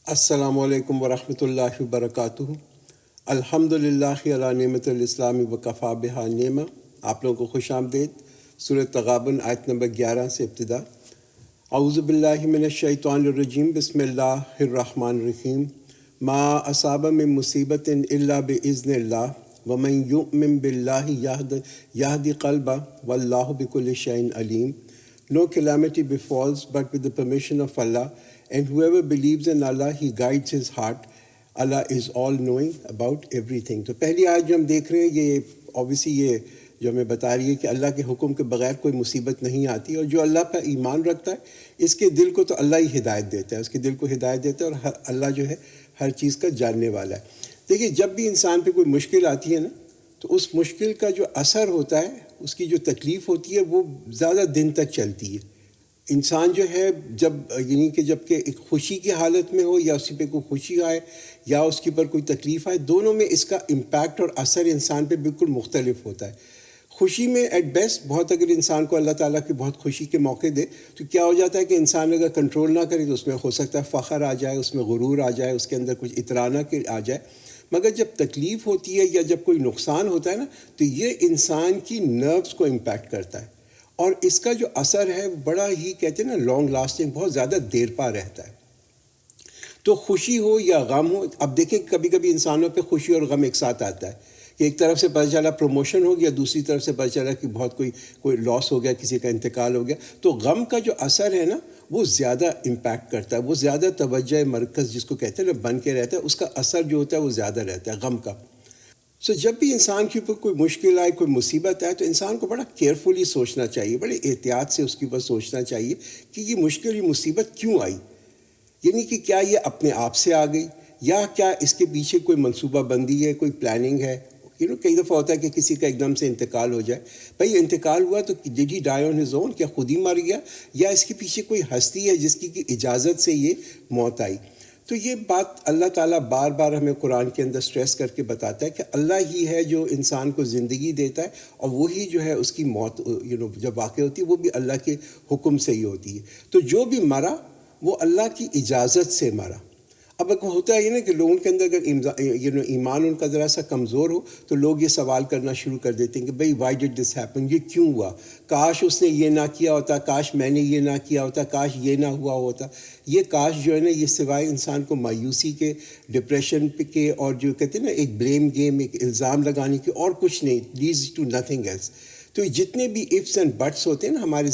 السلام علیکم ورحمۃ اللہ وبرکاتہ۔ الحمد للہ علی نعمت الاسلام وکفا بہا نعمہ۔ آپ لوگوں کو خوش آمدید۔ سورۃ تغابن آیت نمبر 11 سے ابتدا۔ اعوذ باللہ من الشیطان الرجیم، بسم اللہ الرحمن الرحیم۔ ما اصاب من مصیبت الا باذن اللہ ومن یؤمن باللہ یہد قلبہ واللہ بکل شیء علیم۔ No calamity befalls but with the permission of Allah, and whoever believes in Allah, He guides his heart. Allah is all knowing about everything. تو پہلی آیت جو ہم دیکھ رہے ہیں یہ obviously یہ جو ہمیں بتا رہی ہے کہ اللہ کے حکم کے بغیر کوئی مصیبت نہیں آتی، اور جو اللہ پر ایمان رکھتا ہے اس کے دل کو تو اللہ ہی ہدایت دیتا ہے، اس کے دل کو ہدایت دیتا ہے، اور اللہ جو ہے ہر چیز کا جاننے والا ہے۔ دیکھیے جب بھی انسان پہ کوئی مشکل آتی ہے نا، تو اس مشکل کا جو اثر ہوتا ہے، اس کی جو تکلیف ہوتی ہے، وہ زیادہ دن تک چلتی ہے۔ انسان جو ہے جب کہ ایک خوشی کی حالت میں ہو، یا اسی پہ کوئی خوشی آئے یا اس کے پر کوئی تکلیف آئے، دونوں میں اس کا امپیکٹ اور اثر انسان پہ بالکل مختلف ہوتا ہے۔ خوشی میں ایٹ بیسٹ بہت، اگر انسان کو اللہ تعالیٰ کی بہت خوشی کے موقع دے تو کیا ہو جاتا ہے کہ انسان اگر کنٹرول نہ کرے تو اس میں ہو سکتا ہے فخر آ جائے، اس میں غرور آ جائے، اس کے اندر کچھ اطرانہ آ جائے۔ مگر جب تکلیف ہوتی ہے یا جب کوئی نقصان ہوتا ہے نا، تو یہ انسان کی نروز کو امپیکٹ کرتا ہے، اور اس کا جو اثر ہے بڑا ہی کہتے ہیں نا لانگ لاسٹنگ، بہت زیادہ دیر پا رہتا ہے۔ تو خوشی ہو یا غم ہو، اب دیکھیں کبھی کبھی انسانوں پہ خوشی اور غم ایک ساتھ آتا ہے کہ ایک طرف سے پتہ چلا پروموشن ہو گیا، دوسری طرف سے پتہ چلا کہ بہت کوئی لاس ہو گیا، کسی کا انتقال ہو گیا، تو غم کا جو اثر ہے نا وہ زیادہ امپیکٹ کرتا ہے، وہ زیادہ توجہ مرکز جس کو کہتے ہیں نا بن کے رہتا ہے، اس کا اثر جو ہوتا ہے وہ زیادہ رہتا ہے غم کا۔ جب بھی انسان کے اوپر کوئی مشکل آئے، کوئی مصیبت آئے، تو انسان کو بڑا کیئرفلی سوچنا چاہیے، بڑے احتیاط سے اس کے اوپر سوچنا چاہیے کہ یہ مشکل، یہ مصیبت کیوں آئی، یعنی کہ کیا یہ اپنے آپ سے آ گئی، یا کیا اس کے پیچھے کوئی منصوبہ بندی ہے، کوئی پلاننگ ہے۔ کئی دفعہ ہوتا ہے کہ کسی کا ایک دم سے انتقال ہو جائے، بھائی انتقال ہوا تو did he dye on his own, کیا خود ہی مر گیا، یا اس کے پیچھے کوئی ہستی ہے جس کی اجازت سے یہ موت آئی۔ تو یہ بات اللہ تعالیٰ بار بار ہمیں قرآن کے اندر سٹریس کر کے بتاتا ہے کہ اللہ ہی ہے جو انسان کو زندگی دیتا ہے، اور وہی جو ہے اس کی موت جب واقع ہوتی ہے وہ بھی اللہ کے حکم سے ہی ہوتی ہے۔ تو جو بھی مرا وہ اللہ کی اجازت سے مرا۔ اب ہوتا ہے نا کہ لوگوں کے اندر اگر ایمان ان کا ذرا سا کمزور ہو تو لوگ یہ سوال کرنا شروع کر دیتے ہیں کہ بھئی وائی ڈڈ دس ہیپن، یہ کیوں ہوا، کاش اس نے یہ نہ کیا ہوتا، کاش میں نے یہ نہ کیا ہوتا، کاش یہ نہ ہوا ہوتا۔ یہ کاش جو ہے نا، یہ سوائے انسان کو مایوسی کے، ڈپریشن کے، اور جو کہتے ہیں نا ایک بلیم گیم، ایک الزام لگانے کی، اور کچھ نہیں، لیڈز ٹو نتھنگ ایلس۔ تو جتنے بھی ifs اینڈ بٹس ہوتے ہیں نا ہمارے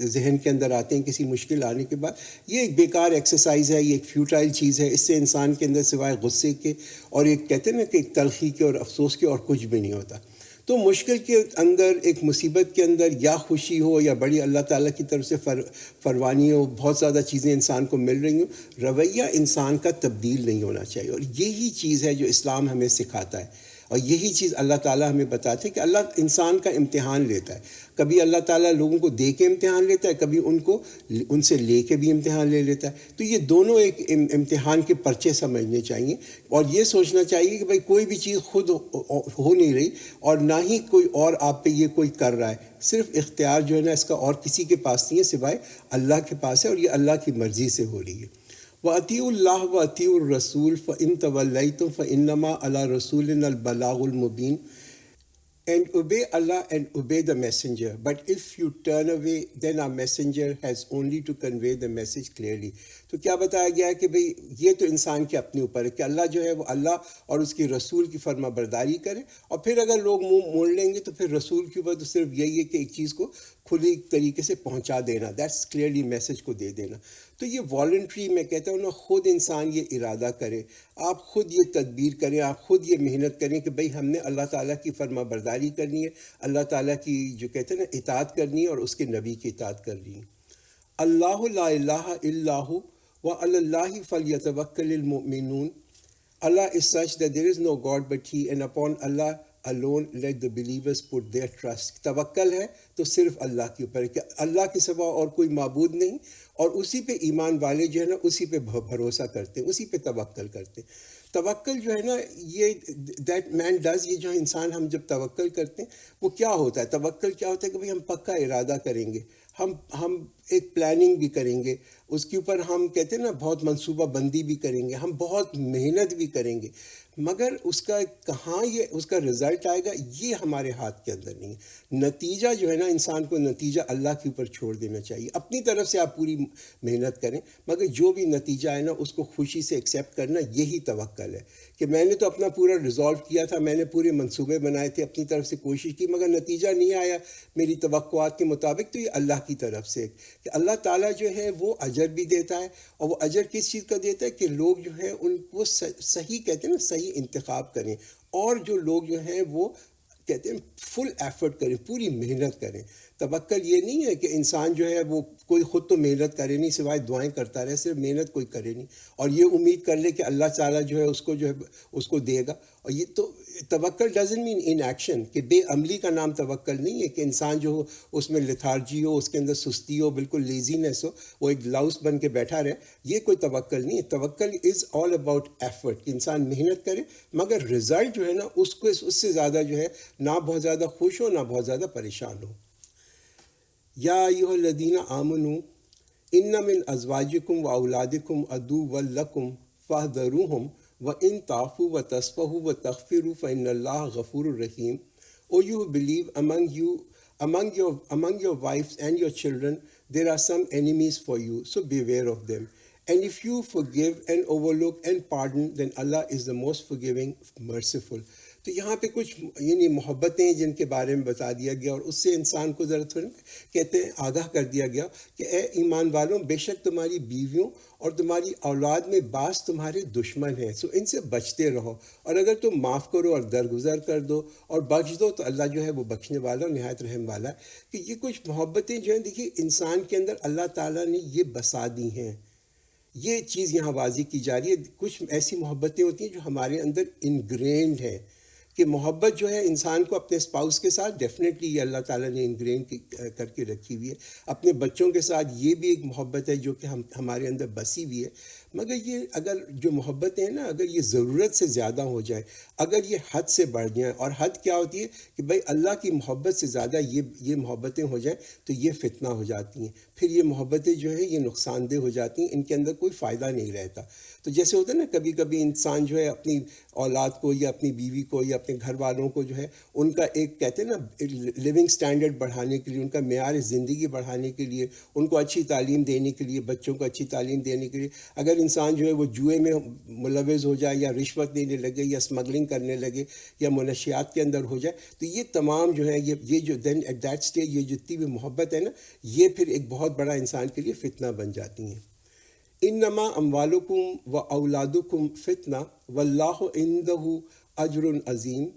ذہن کے اندر آتے ہیں کسی مشکل آنے کے بعد، یہ ایک بیکار ایکسرسائز ہے، یہ ایک فیوٹائل چیز ہے، اس سے انسان کے اندر سوائے غصے کے اور ایک کہتے ہیں نا کہ ایک تلخی کے اور افسوس کے اور کچھ بھی نہیں ہوتا۔ تو مشکل کے اندر، ایک مصیبت کے اندر، یا خوشی ہو یا بڑی اللہ تعالیٰ کی طرف سے فروانی ہو، بہت زیادہ چیزیں انسان کو مل رہی ہوں، رویہ انسان کا تبدیل نہیں ہونا چاہیے، اور یہی چیز ہے جو اسلام ہمیں سکھاتا ہے، اور یہی چیز اللہ تعالیٰ ہمیں بتاتے ہیں کہ اللہ انسان کا امتحان لیتا ہے۔ کبھی اللہ تعالیٰ لوگوں کو دے کے امتحان لیتا ہے، کبھی ان سے لے کے بھی امتحان لے لیتا ہے۔ تو یہ دونوں ایک امتحان کے پرچے سمجھنے چاہیے، اور یہ سوچنا چاہیے کہ بھائی کوئی بھی چیز خود ہو نہیں رہی، اور نہ ہی کوئی اور آپ پہ یہ کوئی کر رہا ہے، صرف اختیار جو ہے نا اس کا اور کسی کے پاس نہیں ہے سوائے اللہ کے پاس ہے، اور یہ اللہ کی مرضی سے ہو رہی ہے۔ وَأَطِيعُوا اللَّهَ وَأَطِيعُوا الرَّسُولَ فَإِن تَوَلَّيْتُمْ فَإِنَّمَا عَلَىٰ رَسُولِنَا الْبَلَاغُ الْمُبِينُ۔ And obey Allah and obey the messenger. But if you turn away, then our messenger has only to convey the message clearly. تو کیا بتایا گیا ہے کہ بھئی یہ تو انسان کے اپنے اوپر ہے کہ اللہ جو ہے وہ اللہ اور اس کی رسول کی فرما برداری کرے، اور پھر اگر لوگ منہ موڑ لیں گے تو پھر رسول کے اوپر تو صرف یہی ہے کہ ایک چیز کو کھلی طریقے سے پہنچا دینا، دیٹس کلیئرلی میسج کو دے دینا۔ تو یہ والنٹری، میں کہتا ہوں نا، خود انسان یہ ارادہ کرے، آپ خود یہ تدبیر کریں، آپ خود یہ محنت کریں کہ بھئی ہم نے اللہ تعالیٰ کی فرما برداری کرنی ہے، اللہ تعالیٰ کی جو کہتے ہیں نا اطاعت کرنی ہے، اور اس کے نبی کی اطاعت کرنی ہے۔ اللہ لا الہ الا ہو وعلی اللہ فلیتوکل المؤمنون۔ Allah is such that there is no God but He, and upon Allah alone let the believers put their trust۔ توکل ہے تو صرف اللہ کے اوپر ہے کہ اللہ کے سوا اور کوئی معبود نہیں، اور اسی پہ ایمان والے جو ہے نا اسی پہ بھروسہ کرتے ہیں، اسی پہ توکل کرتے ہیں۔ توکل جو ہے نا، یہ دیٹ مین ڈز، یہ جو انسان ہم جب توکل کرتے ہیں وہ کیا ہوتا ہے، توکل کیا ہوتا ہے کہ بھئی ہم پکا ارادہ کریں گے، ہم ایک پلاننگ بھی کریں گے، اس کے اوپر ہم کہتے ہیں نا بہت منصوبہ بندی بھی کریں گے، ہم بہت محنت بھی کریں گے، مگر اس کا کہاں یہ اس کا رزلٹ آئے گا یہ ہمارے ہاتھ کے اندر نہیں ہے۔ نتیجہ جو ہے نا، انسان کو نتیجہ اللہ کے اوپر چھوڑ دینا چاہیے۔ اپنی طرف سے آپ پوری محنت کریں، مگر جو بھی نتیجہ آئے نا اس کو خوشی سے ایکسیپٹ کرنا، یہی توکل ہے کہ میں نے تو اپنا پورا ریزالو کیا تھا، میں نے پورے منصوبے بنائے تھے، اپنی طرف سے کوشش کی، مگر نتیجہ نہیں آیا میری توقعات کے مطابق، تو یہ اللہ کی طرف سے کہ اللہ تعالیٰ جو ہے وہ اجر بھی دیتا ہے، اور وہ اجر کس چیز کا دیتا ہے کہ لوگ جو ہیں ان کو صحیح کہتے ہیں نا صحیح انتخاب کریں، اور جو لوگ جو ہیں وہ کہتے ہیں فل ایفرٹ کریں، پوری محنت کریں۔ توکل یہ نہیں ہے کہ انسان جو ہے وہ کوئی خود تو محنت کرے نہیں، سوائے دعائیں کرتا رہے، صرف محنت کوئی کرے نہیں اور یہ امید کر لے کہ اللہ تعالیٰ جو ہے اس کو دے گا۔ اور یہ تو توکل ڈزنٹ مین ان ایکشن، کہ بے عملی کا نام توکل نہیں ہے، کہ انسان جو ہو اس میں لتھارجی ہو، اس کے اندر سستی ہو، بالکل لیزینس ہو، وہ ایک لاؤس بن کے بیٹھا رہے، یہ کوئی توکل نہیں ہے۔ توکل از آل اباؤٹ ایفرٹ، کہ انسان محنت کرے مگر رزلٹ جو ہے نا اس سے زیادہ جو ہے نہ بہت زیادہ خوش ہو نہ بہت زیادہ پریشان ہو۔ یا ایھا الذین آمنوا ان من ازواجکم و اولادکم عدوا لکم فاحذروہم وان تعفوا وتصفحوا وتغفروا فإن اللہ غفور رحیم۔ O you who believe, among your wives and your children there are some enemies for you, so beware of them. And if you forgive and overlook and pardon, then Allah is the most forgiving, merciful. تو یہاں پہ کچھ یعنی محبتیں جن کے بارے میں بتا دیا گیا، اور اس سے انسان کو ذرا تھوڑا کہتے ہیں آگاہ کر دیا گیا کہ اے ایمان والوں، بے شک تمہاری بیویوں اور تمہاری اولاد میں بعض تمہارے دشمن ہیں، سو ان سے بچتے رہو، اور اگر تم معاف کرو اور درگزر کر دو اور بخش دو تو اللہ جو ہے وہ بخشنے والا اور نہایت رحم والا ہے۔ کہ یہ کچھ محبتیں جو ہیں دیکھیے انسان کے اندر اللہ تعالیٰ نے یہ بسا دی ہیں، یہ چیز یہاں واضح کی جا رہی ہے۔ کچھ ایسی محبتیں ہوتی ہیں جو ہمارے اندر انگرینڈ ہیں، کہ محبت جو ہے انسان کو اپنے اسپاؤس کے ساتھ ڈیفینیٹلی یہ اللہ تعالیٰ نے انگرین کر کے رکھی ہوئی ہے، اپنے بچوں کے ساتھ یہ بھی ایک محبت ہے جو کہ ہمارے اندر بسی ہوئی ہے، مگر یہ اگر جو محبتیں ہیں نا اگر یہ ضرورت سے زیادہ ہو جائے، اگر یہ حد سے بڑھ جائیں، اور حد کیا ہوتی ہے کہ بھائی اللہ کی محبت سے زیادہ یہ محبتیں ہو جائیں تو یہ فتنہ ہو جاتی ہیں، پھر یہ محبتیں جو ہیں یہ نقصان دہ ہو جاتی ہیں، ان کے اندر کوئی فائدہ نہیں رہتا۔ تو جیسے ہوتا ہے نا کبھی کبھی انسان جو ہے اپنی اولاد کو یا اپنی بیوی کو یا اپنے گھر والوں کو جو ہے ان کا ایک کہتے ہیں نا لیونگ سٹینڈرڈ بڑھانے کے لیے، ان کا معیار زندگی بڑھانے کے لیے، ان کو اچھی تعلیم دینے کے لیے، بچوں کو اچھی تعلیم دینے کے لیے اگر انسان جو ہے وہ جوئے میں ملوث ہو جائے یا رشوت دینے لگے یا اسمگلنگ کرنے لگے یا منشیات کے اندر ہو جائے، تو یہ تمام جو ہے یہ جو دین ایٹ دیٹ اسٹیج یہ جتنی بھی محبت ہے نا یہ پھر ایک بہت بڑا انسان کے لیے فتنہ بن جاتی ہیں۔ انما اموالکم و اولادکم فتنہ واللہ عندہ اجر عظیم۔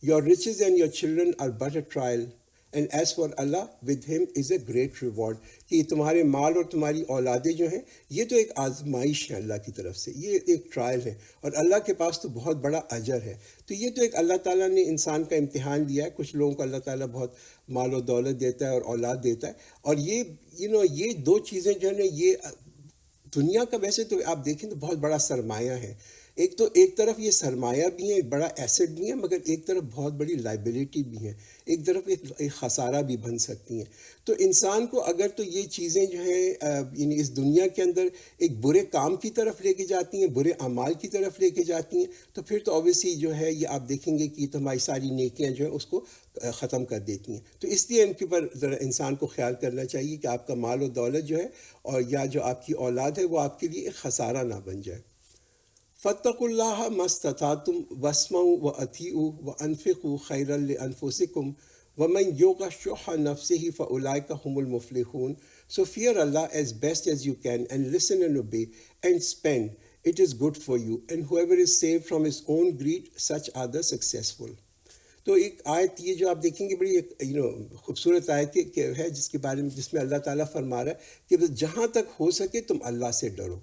Your riches and your children are but a trial, and as for Allah, with him is a great reward۔ کہ تمہارے مال اور تمہاری اولادیں جو ہیں یہ تو ایک آزمائش ہے اللہ کی طرف سے، یہ ایک ٹرائل ہے، اور اللہ کے پاس تو بہت بڑا اجر ہے۔ تو یہ تو ایک اللہ تعالیٰ نے انسان کا امتحان دیا ہے، کچھ لوگوں کو اللہ تعالیٰ بہت مال و دولت دیتا ہے اور اولاد دیتا ہے، اور یہ دو چیزیں جو ہے نا یہ دنیا کا ویسے تو آپ دیکھیں تو بہت بڑا سرمایہ ہے۔ ایک طرف یہ سرمایہ بھی ہے، ایک بڑا ایسٹ بھی ہے، مگر ایک طرف بہت بڑی لائبلٹی بھی ہے، ایک طرف ایک خسارہ بھی بن سکتی ہیں۔ تو انسان کو اگر تو یہ چیزیں جو ہیں یعنی اس دنیا کے اندر ایک برے کام کی طرف لے کے جاتی ہیں، برے اعمال کی طرف لے کے جاتی ہیں، تو پھر تو اوبیسلی جو ہے یہ آپ دیکھیں گے کہ تمہاری ساری نیکیاں جو ہیں اس کو ختم کر دیتی ہیں۔ تو اس لیے ان کے اوپر ذرا انسان کو خیال کرنا چاہیے کہ آپ کا مال و دولت جو ہے اور یا جو آپ کی اولاد ہے وہ آپ کے لیے ایک خسارہ نہ بن جائے۔ فاتقوا اللہ ما استطعتم واسمعوا واطیعوا وانفقوا خیرا لانفسکم ومن یوق شح نفسہ فاولئک هم المفلحون۔ So fear Allah as best as you can and listen and obey and spend. It is good for you, and whoever is saved from his own greed, such are the successful۔ تو ایک آیت یہ جو آپ دیکھیں گے بڑی خوبصورت آیت ہے جس میں اللہ تعالیٰ فرما رہا ہے کہ جہاں تک ہو سکے تم اللہ سے ڈرو،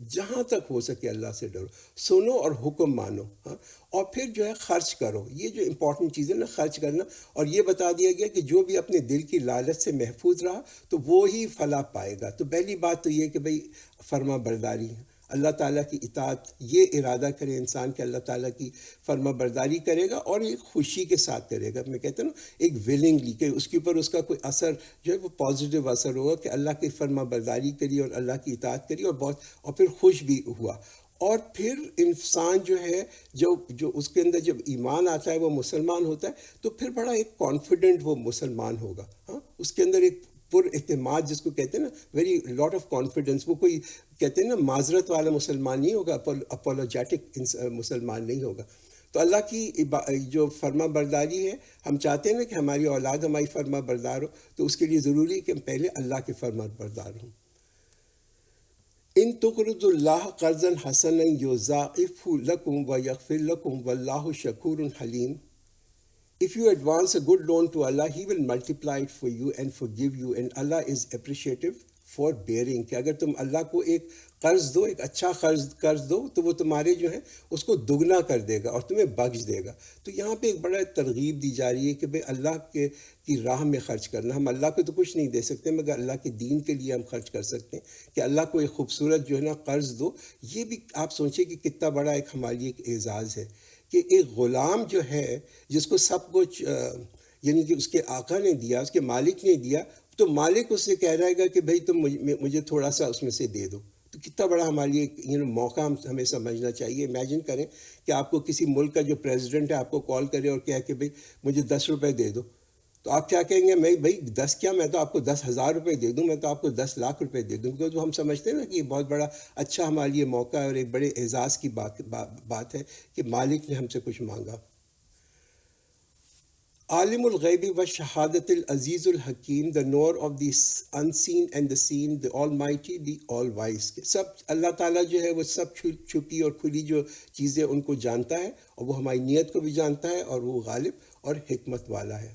جہاں تک ہو سکے اللہ سے ڈرو، سنو اور حکم مانو، ہاں، اور پھر جو ہے خرچ کرو۔ یہ جو امپورٹنٹ چیز ہے نا خرچ کرنا، اور یہ بتا دیا گیا کہ جو بھی اپنے دل کی لالچ سے محفوظ رہا تو وہ ہی فلاح پائے گا۔ تو پہلی بات تو یہ کہ بھئی فرما برداری ہے، اللہ تعالیٰ کی اطاعت، یہ ارادہ کرے انسان کہ اللہ تعالیٰ کی فرما برداری کرے گا اور ایک خوشی کے ساتھ کرے گا. میں کہتا ہوں نا ایک ولنگلی، کہ اس کے اوپر اس کا کوئی اثر جو ہے وہ پازیٹیو اثر ہوگا کہ اللہ کی فرما برداری کری اور اللہ کی اطاعت کری اور پھر خوش بھی ہوا. اور پھر انسان جو ہے جو اس کے اندر جب ایمان آتا ہے وہ مسلمان ہوتا ہے تو پھر بڑا ایک کانفیڈنٹ وہ مسلمان ہوگا. ہاں، اس کے اندر ایک پر اعتماد جس کو کہتے ہیں نا، ویری لاٹ آف کانفیڈنس. وہ کوئی کہتے ہیں نا معذرت والا مسلمان نہیں ہوگا، اپولوجیٹک مسلمان نہیں ہوگا. تو اللہ کی جو فرما برداری ہے، ہم چاہتے ہیں نا کہ ہماری اولاد ہماری فرما بردار ہو، تو اس کے لیے ضروری ہے کہ ہم پہلے اللہ کے فرما بردار ہوں. ان تقرضوا اللہ قرضا حسنا یضاعفہ لکم ویغفر لکم واللہ شکور حلیم. If you advance a good loan to Allah, He will multiply it for you and forgive you, and Allah is appreciative for bearing. کہ اگر تم اللہ کو ایک قرض دو، ایک اچھا قرض دو، تو وہ تمہارے جو ہے اس کو دگنا کر دے گا اور تمہیں بخش دے گا. تو یہاں پہ ایک بڑا ترغیب دی جا رہی ہے کہ بھئی اللہ کی راہ میں خرچ کرنا. ہم اللہ کو تو کچھ نہیں دے سکتے مگر اللہ کے دین کے لیے ہم خرچ کر سکتے ہیں کہ اللہ کو ایک خوبصورت جو ہے نا قرض دو. یہ بھی آپ سوچیں کہ کتنا بڑا ایک ہمارے لیے ایک اعزاز ہے کہ ایک غلام جو ہے جس کو سب کچھ یعنی کہ اس کے آقا نے دیا، اس کے مالک نے دیا، تو مالک اس سے کہہ رہے گا کہ بھئی تم مجھے تھوڑا سا اس میں سے دے دو. تو کتنا بڑا ہمارے لیے موقع ہمیں سمجھنا چاہیے. امیجن کریں کہ آپ کو کسی ملک کا جو پریزیڈنٹ ہے آپ کو کال کرے اور کہے کہ بھئی مجھے 10 روپے دے دو، تو آپ کیا کہیں گے؟ میں بھائی 10 کیا، میں تو آپ کو 10,000 روپے دے دوں، میں تو آپ کو 10 لاکھ روپے دے دوں. کیونکہ ہم سمجھتے ہیں نا کہ یہ بہت بڑا اچھا ہمارے لیے موقع ہے اور ایک بڑے اعزاز کی بات ہے کہ مالک نے ہم سے کچھ مانگا. عالم الغیب و شہادت العزیز الحکیم، the knower of the unseen and the seen, the almighty, the all wise. سب اللہ تعالیٰ جو ہے وہ سب چھپی اور کھلی جو چیزیں ان کو جانتا ہے، اور وہ ہماری نیت کو بھی جانتا ہے، اور وہ غالب اور حکمت والا ہے.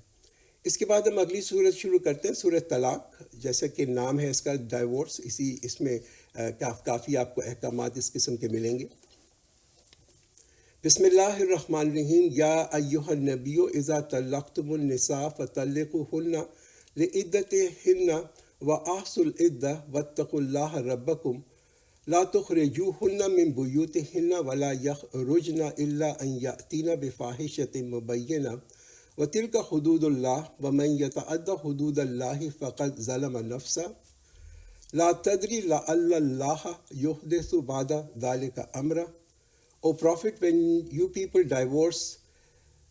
اس کے بعد ہم اگلی صورت شروع کرتے ہیں، سورۃ طلاق. جیسا کہ نام ہے اس کا ڈائیورس، اس میں کافی آپ کو احکامات اس قسم کے ملیں گے. بسم اللہ الرحمن الرحیم. یا ایہا النبی اذا طلقتم النساء فطلقوہن لعدتہن واحصوا العدۃ واتقوا اللہ ربکم لا تخرجوہن من بیوتہن ولا یخرجن الا ان یأتین بفاحشۃ مبینہ وَتِلْكَ حُدُودُ اللَّهِ وَمَنْ يَتَعَدَّ حُدُودَ اللَّهِ فَقَدْ ظَلَمَ نَفْسَهُ لَا تَدْرِي لَعَلَّ اللَّهَ يُحْدِثُ بَعْدَ ذَلِكَ أَمْرًا. O Prophet, when you people divorce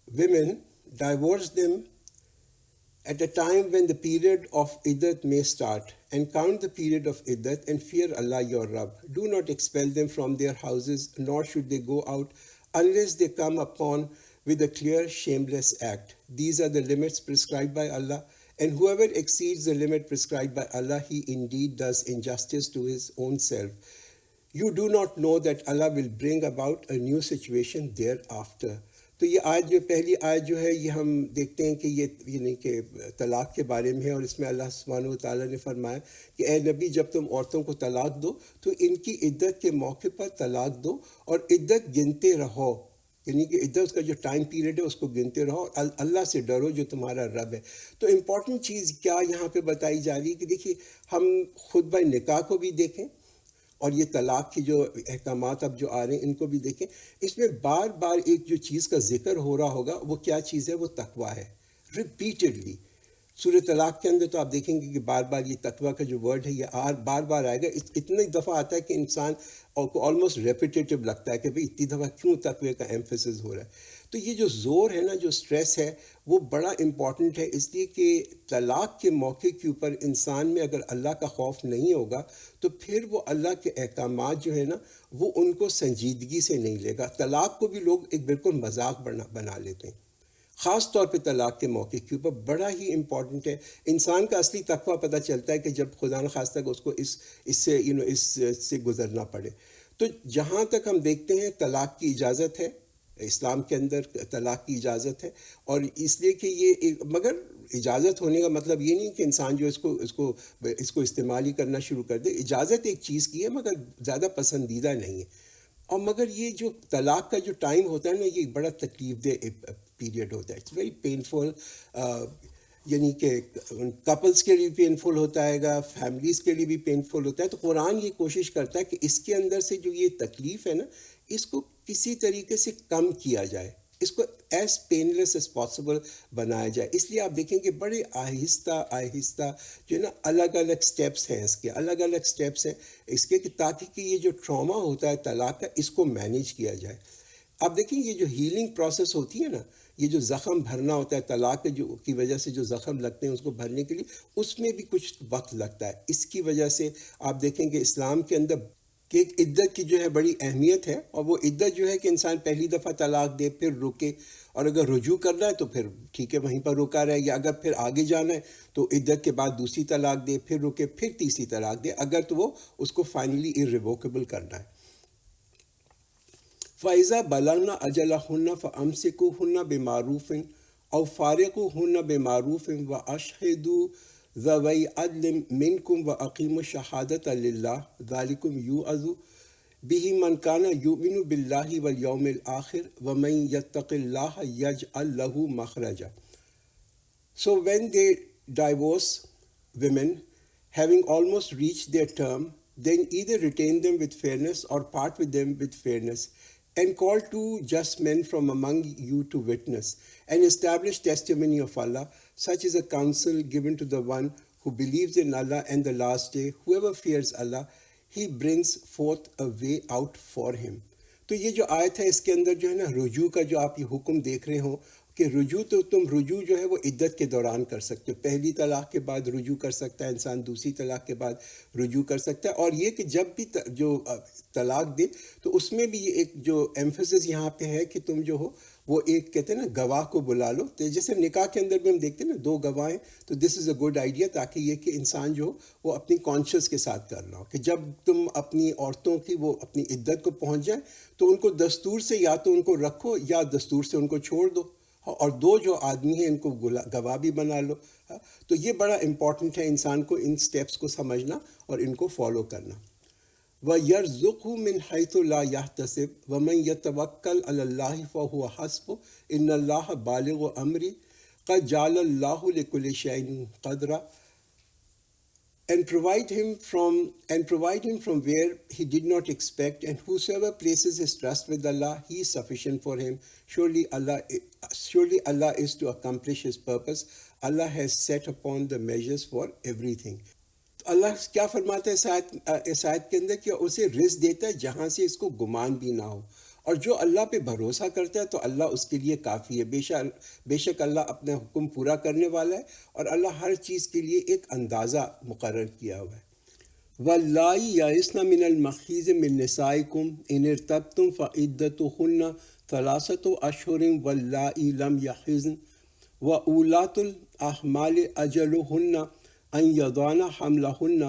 women, divorce them at a time when the period of iddat may start, and count the period of iddat and fear Allah your Rabb. Do not expel them from their houses, nor should they go out unless they come upon with a clear, shameless act. These are the limits prescribed by Allah, and whoever exceeds the limit prescribed by Allah, he indeed does injustice to his own self. You do not know that Allah will bring about a new situation thereafter. تو یہ آیت جو پہلی آیت جو ہے یہ ہم دیکھتے ہیں کہ یہ یعنی کہ طلاق کے بارے میں ہے، اور اس میں اللہ سبحانہ وتعالیٰ نے فرمایا کہ اے نبی جب تم عورتوں کو طلاق دو تو ان کی عدت کے موقع پر طلاق دو، اور عدت گنتے رہو، یعنی کہ عدت کا جو ٹائم پیریڈ ہے اس کو گنتے رہو، اور اللہ سے ڈرو جو تمہارا رب ہے. تو امپورٹنٹ چیز کیا یہاں پہ بتائی جا رہی ہے کہ دیکھیے ہم خطبہ نکاح کو بھی دیکھیں اور یہ طلاق کی جو احکامات اب جو آ رہے ہیں ان کو بھی دیکھیں. اس میں بار بار ایک جو چیز کا ذکر ہو رہا ہوگا وہ کیا چیز ہے؟ وہ تقویٰ ہے. ریپیٹڈلی سورہ طلاق کے اندر تو آپ دیکھیں گے کہ بار بار یہ تقویٰ کا جو ورڈ ہے یہ بار بار آئے گا. اتنی دفعہ آتا ہے کہ انسان کو آلموسٹ ریپیٹیٹیو لگتا ہے کہ بھئی اتنی دفعہ کیوں تقوی کا ایمفیسس ہو رہا ہے. تو یہ جو زور ہے نا، جو سٹریس ہے، وہ بڑا امپورٹنٹ ہے، اس لیے کہ طلاق کے موقع کے اوپر انسان میں اگر اللہ کا خوف نہیں ہوگا تو پھر وہ اللہ کے احکامات جو ہے نا وہ ان کو سنجیدگی سے نہیں لے گا. طلاق کو بھی لوگ ایک بالکل مذاق بنا لیتے ہیں، خاص طور پہ طلاق کے موقع کے اوپر بڑا ہی امپورٹنٹ ہے. انسان کا اصلی تقویٰ پتہ چلتا ہے کہ جب خدا نخواستہ اس کو اس سے گزرنا پڑے. تو جہاں تک ہم دیکھتے ہیں طلاق کی اجازت ہے، اسلام کے اندر طلاق کی اجازت ہے، اور اس لیے کہ یہ مگر اجازت ہونے کا مطلب یہ نہیں کہ انسان جو اس کو استعمال ہی کرنا شروع کر دے. اجازت ایک چیز کی ہے مگر زیادہ پسندیدہ نہیں ہے. اور مگر یہ جو طلاق کا جو ٹائم ہوتا ہے نا، یہ بڑا تکلیف دہ پیریڈ ہوتا ہے. It's very painful. یعنی کہ کپلز کے لیے پینفل ہوتا ہے گا، فیملیز کے لیے بھی پینفل ہوتا ہے. تو قرآن یہ کوشش کرتا ہے کہ اس کے اندر سے جو یہ تکلیف ہے نا، اس کو کسی طریقے سے کم کیا جائے، اس کو ایز پینلیس ایز پاسبل بنایا جائے. اس لیے آپ دیکھیں کہ بڑے آہستہ آہستہ جو ہے نا الگ الگ سٹیپس ہیں، اس کے الگ الگ سٹیپس ہیں اس کے، کہ تاکہ کہ یہ جو ٹراما ہوتا ہے طلاق کا، اس کو مینیج کیا جائے. آپ دیکھیں یہ جو ہیلنگ پروسیس ہوتی ہے نا، یہ جو زخم بھرنا ہوتا ہے طلاق کی وجہ سے جو زخم لگتے ہیں اس کو بھرنے کے لیے، اس میں بھی کچھ وقت لگتا ہے. اس کی وجہ سے آپ دیکھیں کہ اسلام کے اندر کہ ایک عدت کی جو ہے بڑی اہمیت ہے، اور وہ عدت جو ہے کہ انسان پہلی دفعہ طلاق دے پھر رکے، اور اگر رجوع کرنا ہے تو پھر ٹھیک ہے وہیں پر رکا رہے، یا اگر پھر آگے جانا ہے تو عدت کے بعد دوسری طلاق دے، پھر رکے، پھر تیسری طلاق دے، اگر تو وہ اس کو فائنلی irrevocable کرنا ہے. فَإِذَا بَلَغْنَ أَجَلَهُنَّ فَأَمْسِكُوهُنَّ بِمَعْرُوفٍ أَوْ فَارِقُوهُنَّ بِمَعْرُوفٍ وَأَشْهِدُوا ذَوَيْ عَدْلٍ مِّنكُمْ وَأَقِيمُوا الشَّهَادَةَ لِلَّهِ ذَلِكُمْ يُوعَظُ بِهِ مَنْ كَانَ يُؤْمِنُ بِاللَّهِ وَالْيَوْمِ الْآخِرِ وَمَنْ يَتَّقِ اللَّهَ يَجْعَلْ لَهُ مَخْرَجًا. So when they divorce women having almost reached their term, then either retain them with fairness or part with them with fairness, and call two just men from among you to witness, and establish testimony of Allah. Such is a counsel given to the one who believes in Allah and the last day. Whoever fears Allah, He brings forth a way out for him. تو یہ جو آیت ہے اس کے اندر جو ہے نا رجوع کا جو آپ یہ حکم دیکھ رہے ہو کہ رجوع، تو تم رجوع جو ہے وہ عدت کے دوران کر سکتے ہو. پہلی طلاق کے بعد رجوع کر سکتا ہے انسان، دوسری طلاق کے بعد رجوع کر سکتا ہے. اور یہ کہ جب بھی جو طلاق دے تو اس میں بھی یہ ایک جو ایمفیسس یہاں پہ ہے کہ تم جو ہو وہ ایک کہتے ہیں نا گواہ کو بلا لو. تو جیسے نکاح کے اندر بھی ہم دیکھتے ہیں نا دو گواہ ہیں، تو دس از اے گڈ آئیڈیا، تاکہ یہ کہ انسان جو ہو وہ اپنی کانشیس کے ساتھ کر رہا ہو کہ جب تم اپنی عورتوں کی وہ اپنی عدت کو پہنچ جائیں تو ان کو دستور سے یا تو ان کو رکھو یا دستور سے ان کو چھوڑ دو، اور دو جو آدمی ہیں ان کو گواہ بھی بنا لو. تو یہ بڑا امپورٹنٹ ہے انسان کو ان سٹیپس کو سمجھنا اور ان کو فالو کرنا. وَيَرْزُقْهُ مِنْ حَيْثُ لَا يَحْتَسِبُ وَمَنْ يَتَوَكَّلْ عَلَى اللَّهِ فَهُوَ حَسْبُهُ إِنَّ اللَّهَ بَالِغُ أَمْرِهِ قَدْ جَعَلَ اللَّهُ لِكُلِّ شَيْءٍ قَدْرًا. And provide him from where he did not expect, and whosoever places his trust with Allah, he is sufficient for him. Surely Allah is to accomplish his purpose. Allah has set upon the measures for everything. اللہ کیا فرماتا ہے اس آیت کے اندر کہ اسے رزق دیتا ہے جہاں سے اس کو گمان بھی نہ ہو، اور جو اللہ پہ بھروسہ کرتا ہے تو اللہ اس کے لیے کافی ہے. بے شک اللہ اپنا حکم پورا کرنے والا ہے، اور اللہ ہر چیز کے لیے ایک اندازہ مقرر کیا ہوا ہے. وَاللَّائِي يَئِسْنَ مِنَ الْمَحِيضِ مِن نِّسَائِكُمْ إِنِ ارْتَبْتُمْ فَعِدَّتُهُنَّ 3 أَشْهُرٍ وَاللَّائِي لَمْ يَحِضْنَ وَأُولَاتُ الْأَحْمَالِ أَجَلُهُنَّ أَن يَضَعْنَ حَمْلَهُنَّ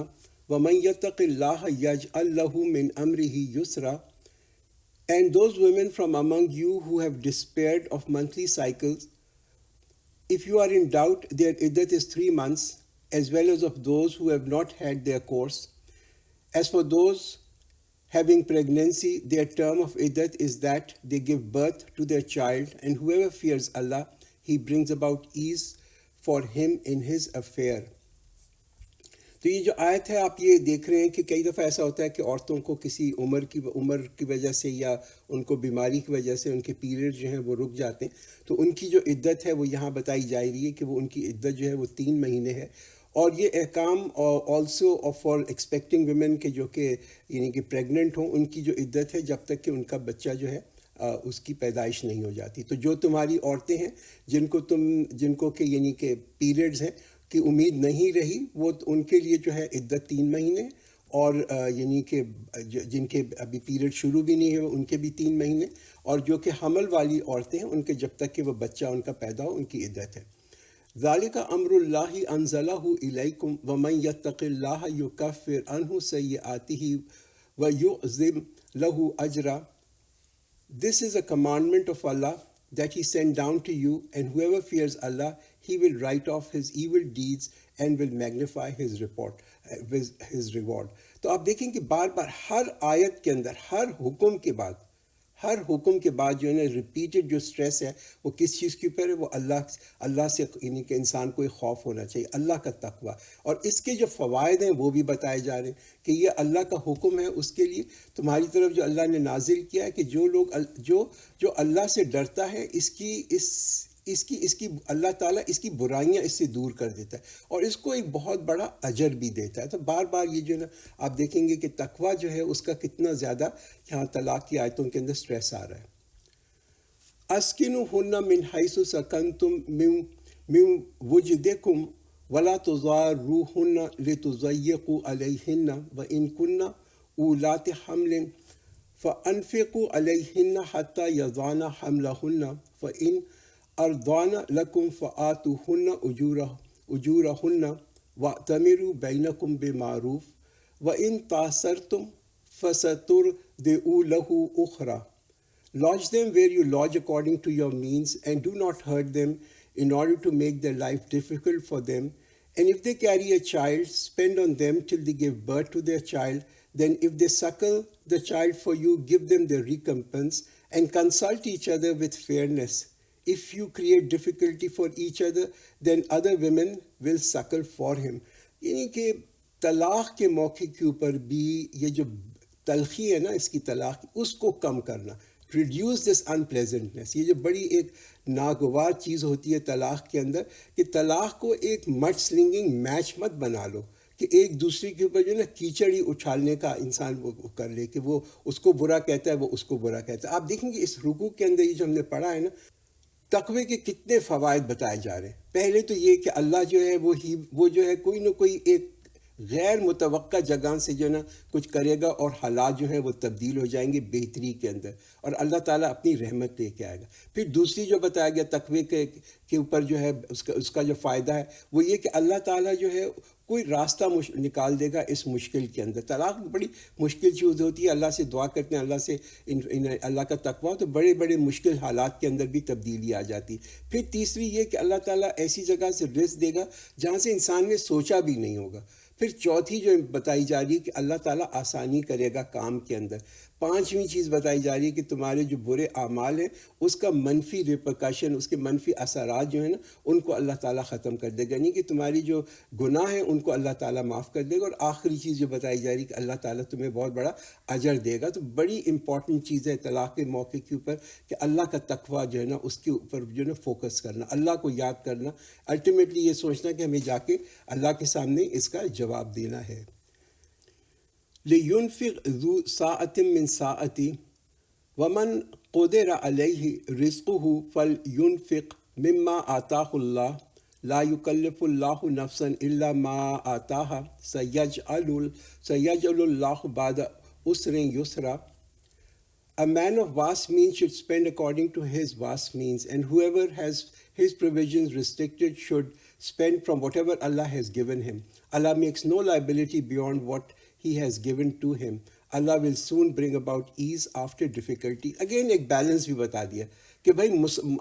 وَمَن يَتَّقِ اللَّهَ يَجْعَل لَّهُ مِنْ أَمْرِهِ يُسْرًا. And those women from among you who have despaired of monthly cycles, if you are in doubt, their iddat is 3 months, as well as of those who have not had their course. As for those having pregnancy, their term of iddat is that they give birth to their child, and whoever fears Allah, He brings about ease for him in his affair. تو یہ جو آیت ہے آپ یہ دیکھ رہے ہیں کہ کئی دفعہ ایسا ہوتا ہے کہ عورتوں کو کسی عمر کی وجہ سے یا ان کو بیماری کی وجہ سے ان کے پیریڈ جو ہیں وہ رک جاتے ہیں، تو ان کی جو عدت ہے وہ یہاں بتائی جا رہی ہے کہ وہ ان کی عدت جو ہے وہ 3 مہینے ہے. اور یہ احکام آلسو فار ایکسپیکٹنگ ویمن کے جو کہ یعنی کہ پریگننٹ ہوں، ان کی جو عدت ہے جب تک کہ ان کا بچہ جو ہے اس کی پیدائش نہیں ہو جاتی. تو جو تمہاری عورتیں ہیں جن کو کہ یعنی کہ پیریڈز ہیں کی امید نہیں رہی، وہ ان کے لیے جو ہے عدت 3 مہینے، اور یعنی کہ جن کے ابھی پیریڈ شروع بھی نہیں ہے ان کے بھی 3 مہینے، اور جو کہ حمل والی عورتیں ہیں ان کے جب تک کہ وہ بچہ ان کا پیدا ہو ان کی عدت ہے. ذالک امر اللہ انزلہ الیکم ومن یتق اللہ یکفر عنہ سیئاتہ ویعظم لہ اجرا. This is a commandment of Allah that He sent down to you, and whoever fears Allah, He will write off his evil deeds and will magnify his reward. تو آپ دیکھیں کہ بار بار ہر آیت کے اندر ہر حکم کے بعد ہر حکم کے بعد جو ہے نا ریپیٹڈ جو سٹریس ہے وہ کس چیز کے اوپر ہے؟ وہ اللہ سے، یعنی کہ انسان کو ایک خوف ہونا چاہیے، اللہ کا تقوی، اور اس کے جو فوائد ہیں وہ بھی بتائے جا رہے ہیں کہ یہ اللہ کا حکم ہے، اس کے لیے تمہاری طرف جو اللہ نے نازل کیا ہے کہ جو لوگ جو اللہ سے ڈرتا ہے، اس کی اللہ تعالیٰ اس کی برائیاں اس سے دور کر دیتا ہے اور اس کو ایک بہت بڑا اجر بھی دیتا ہے۔ تو بار بار یہ جو ہے نا آپ دیکھیں گے کہ تقوی جو ہے اس کا کتنا زیادہ یہاں طلاق کی آیتوں کے اندر سٹریس آ رہا ہے۔ اسکنوہن من حیث سکنتم من وجدکم ولا تضاروہن لتضیقوا علیہن وان کن اولات حمل فانفقوا علیہن حتی یضعن حملہن فان ارضعن لکم فآتوہن اجورہن واعتمروا بینکم بمعروف وان تعسرتم فسترضع لہ اخری۔ Lodge them where you lodge according to your means, and do not hurt them in order to make their life difficult for them. And if they carry a child, spend on them till they give birth to their child. Then if they suckle the child for you, give them their recompense, and consult each other with fairness. If you create difficulty for each other, then other women will suckle for him. یعنی کہ طلاق کے موقع کے اوپر بھی یہ جو تلخی ہے نا اس کی طلاق، اس کو کم کرنا، ریڈیوس دس انپلیزنٹنس۔ یہ جو بڑی ایک ناگوار چیز ہوتی ہے طلاق کے اندر کہ طلاق کو ایک مڈ سلنگنگ میچ مت بنا لو کہ ایک دوسرے کے اوپر جو ہے نا کیچڑ ہی اچھالنے کا انسان وہ کر لے کہ وہ اس کو برا کہتا ہے، وہ اس کو برا کہتا ہے۔ آپ دیکھیں گے اس رکوع کے اندر یہ جو ہم نے پڑھا ہے نا، تقوی کے کتنے فوائد بتائے جا رہے ہیں۔ پہلے تو یہ کہ اللہ جو ہے وہ جو ہے کوئی نہ کوئی ایک غیر متوقع جگہ سے جو ہے نا کچھ کرے گا اور حالات جو ہیں وہ تبدیل ہو جائیں گے بہتری کے اندر، اور اللہ تعالیٰ اپنی رحمت لے کے آئے گا۔ پھر دوسری جو بتایا گیا تقوی کے اوپر جو ہے اس کا جو فائدہ ہے وہ یہ کہ اللہ تعالیٰ جو ہے کوئی راستہ نکال دے گا اس مشکل کے اندر۔ طلاق بڑی مشکل چیز ہوتی ہے، اللہ سے دعا کرتے ہیں اللہ سے اللہ کا تقوی، تو بڑے بڑے مشکل حالات کے اندر بھی تبدیلی آ جاتی۔ پھر تیسری یہ کہ اللہ تعالیٰ ایسی جگہ سے رزق دے گا جہاں سے انسان نے سوچا بھی نہیں ہوگا۔ پھر چوتھی جو بتائی جا رہی ہے کہ اللہ تعالیٰ آسانی کرے گا کام کے اندر۔ پانچویں چیز بتائی جا رہی ہے کہ تمہارے جو برے اعمال ہیں اس کا منفی ریپرکشن، اس کے منفی اثرات جو ہیں نا ان کو اللہ تعالیٰ ختم کر دے گا، یعنی کہ تمہاری جو گناہ ہیں ان کو اللہ تعالیٰ معاف کر دے گا۔ اور آخری چیز جو بتائی جا رہی ہے کہ اللہ تعالیٰ تمہیں بہت بڑا اجر دے گا۔ تو بڑی امپورٹنٹ چیز ہے طلاق کے موقع کے اوپر کہ اللہ کا تقوی جو ہے نا اس کے اوپر جو ہے نا فوکس کرنا، اللہ کو یاد کرنا، الٹیمیٹلی یہ سوچنا کہ ہمیں جا کے اللہ کے سامنے اس کا جواب دینا ہے۔ لِيُنْفِقْ ذُو سَاعَةٍ مِّن سَاعَتِهِ وَمَنْ قُدِرَ عَلَيْهِ رِزْقُهُ فَلْيُنْفِقْ مِمَّا آتَاهُ اللَّهُ لَا يُكَلِّفُ اللَّهُ نَفْسًا إِلَّا مَا آتَاهَا سَيَجْعَلُ اللَّهُ بَعْدَ عُسْرٍ يُسْرًا۔ A man of vast means should spend according to his vast means, and whoever has his provisions restricted should spend from whatever Allah has given him. Allah makes no liability beyond what He has given to him. Allah will soon bring about ease after difficulty. Again ایک balance بھی بتا دیا کہ بھائی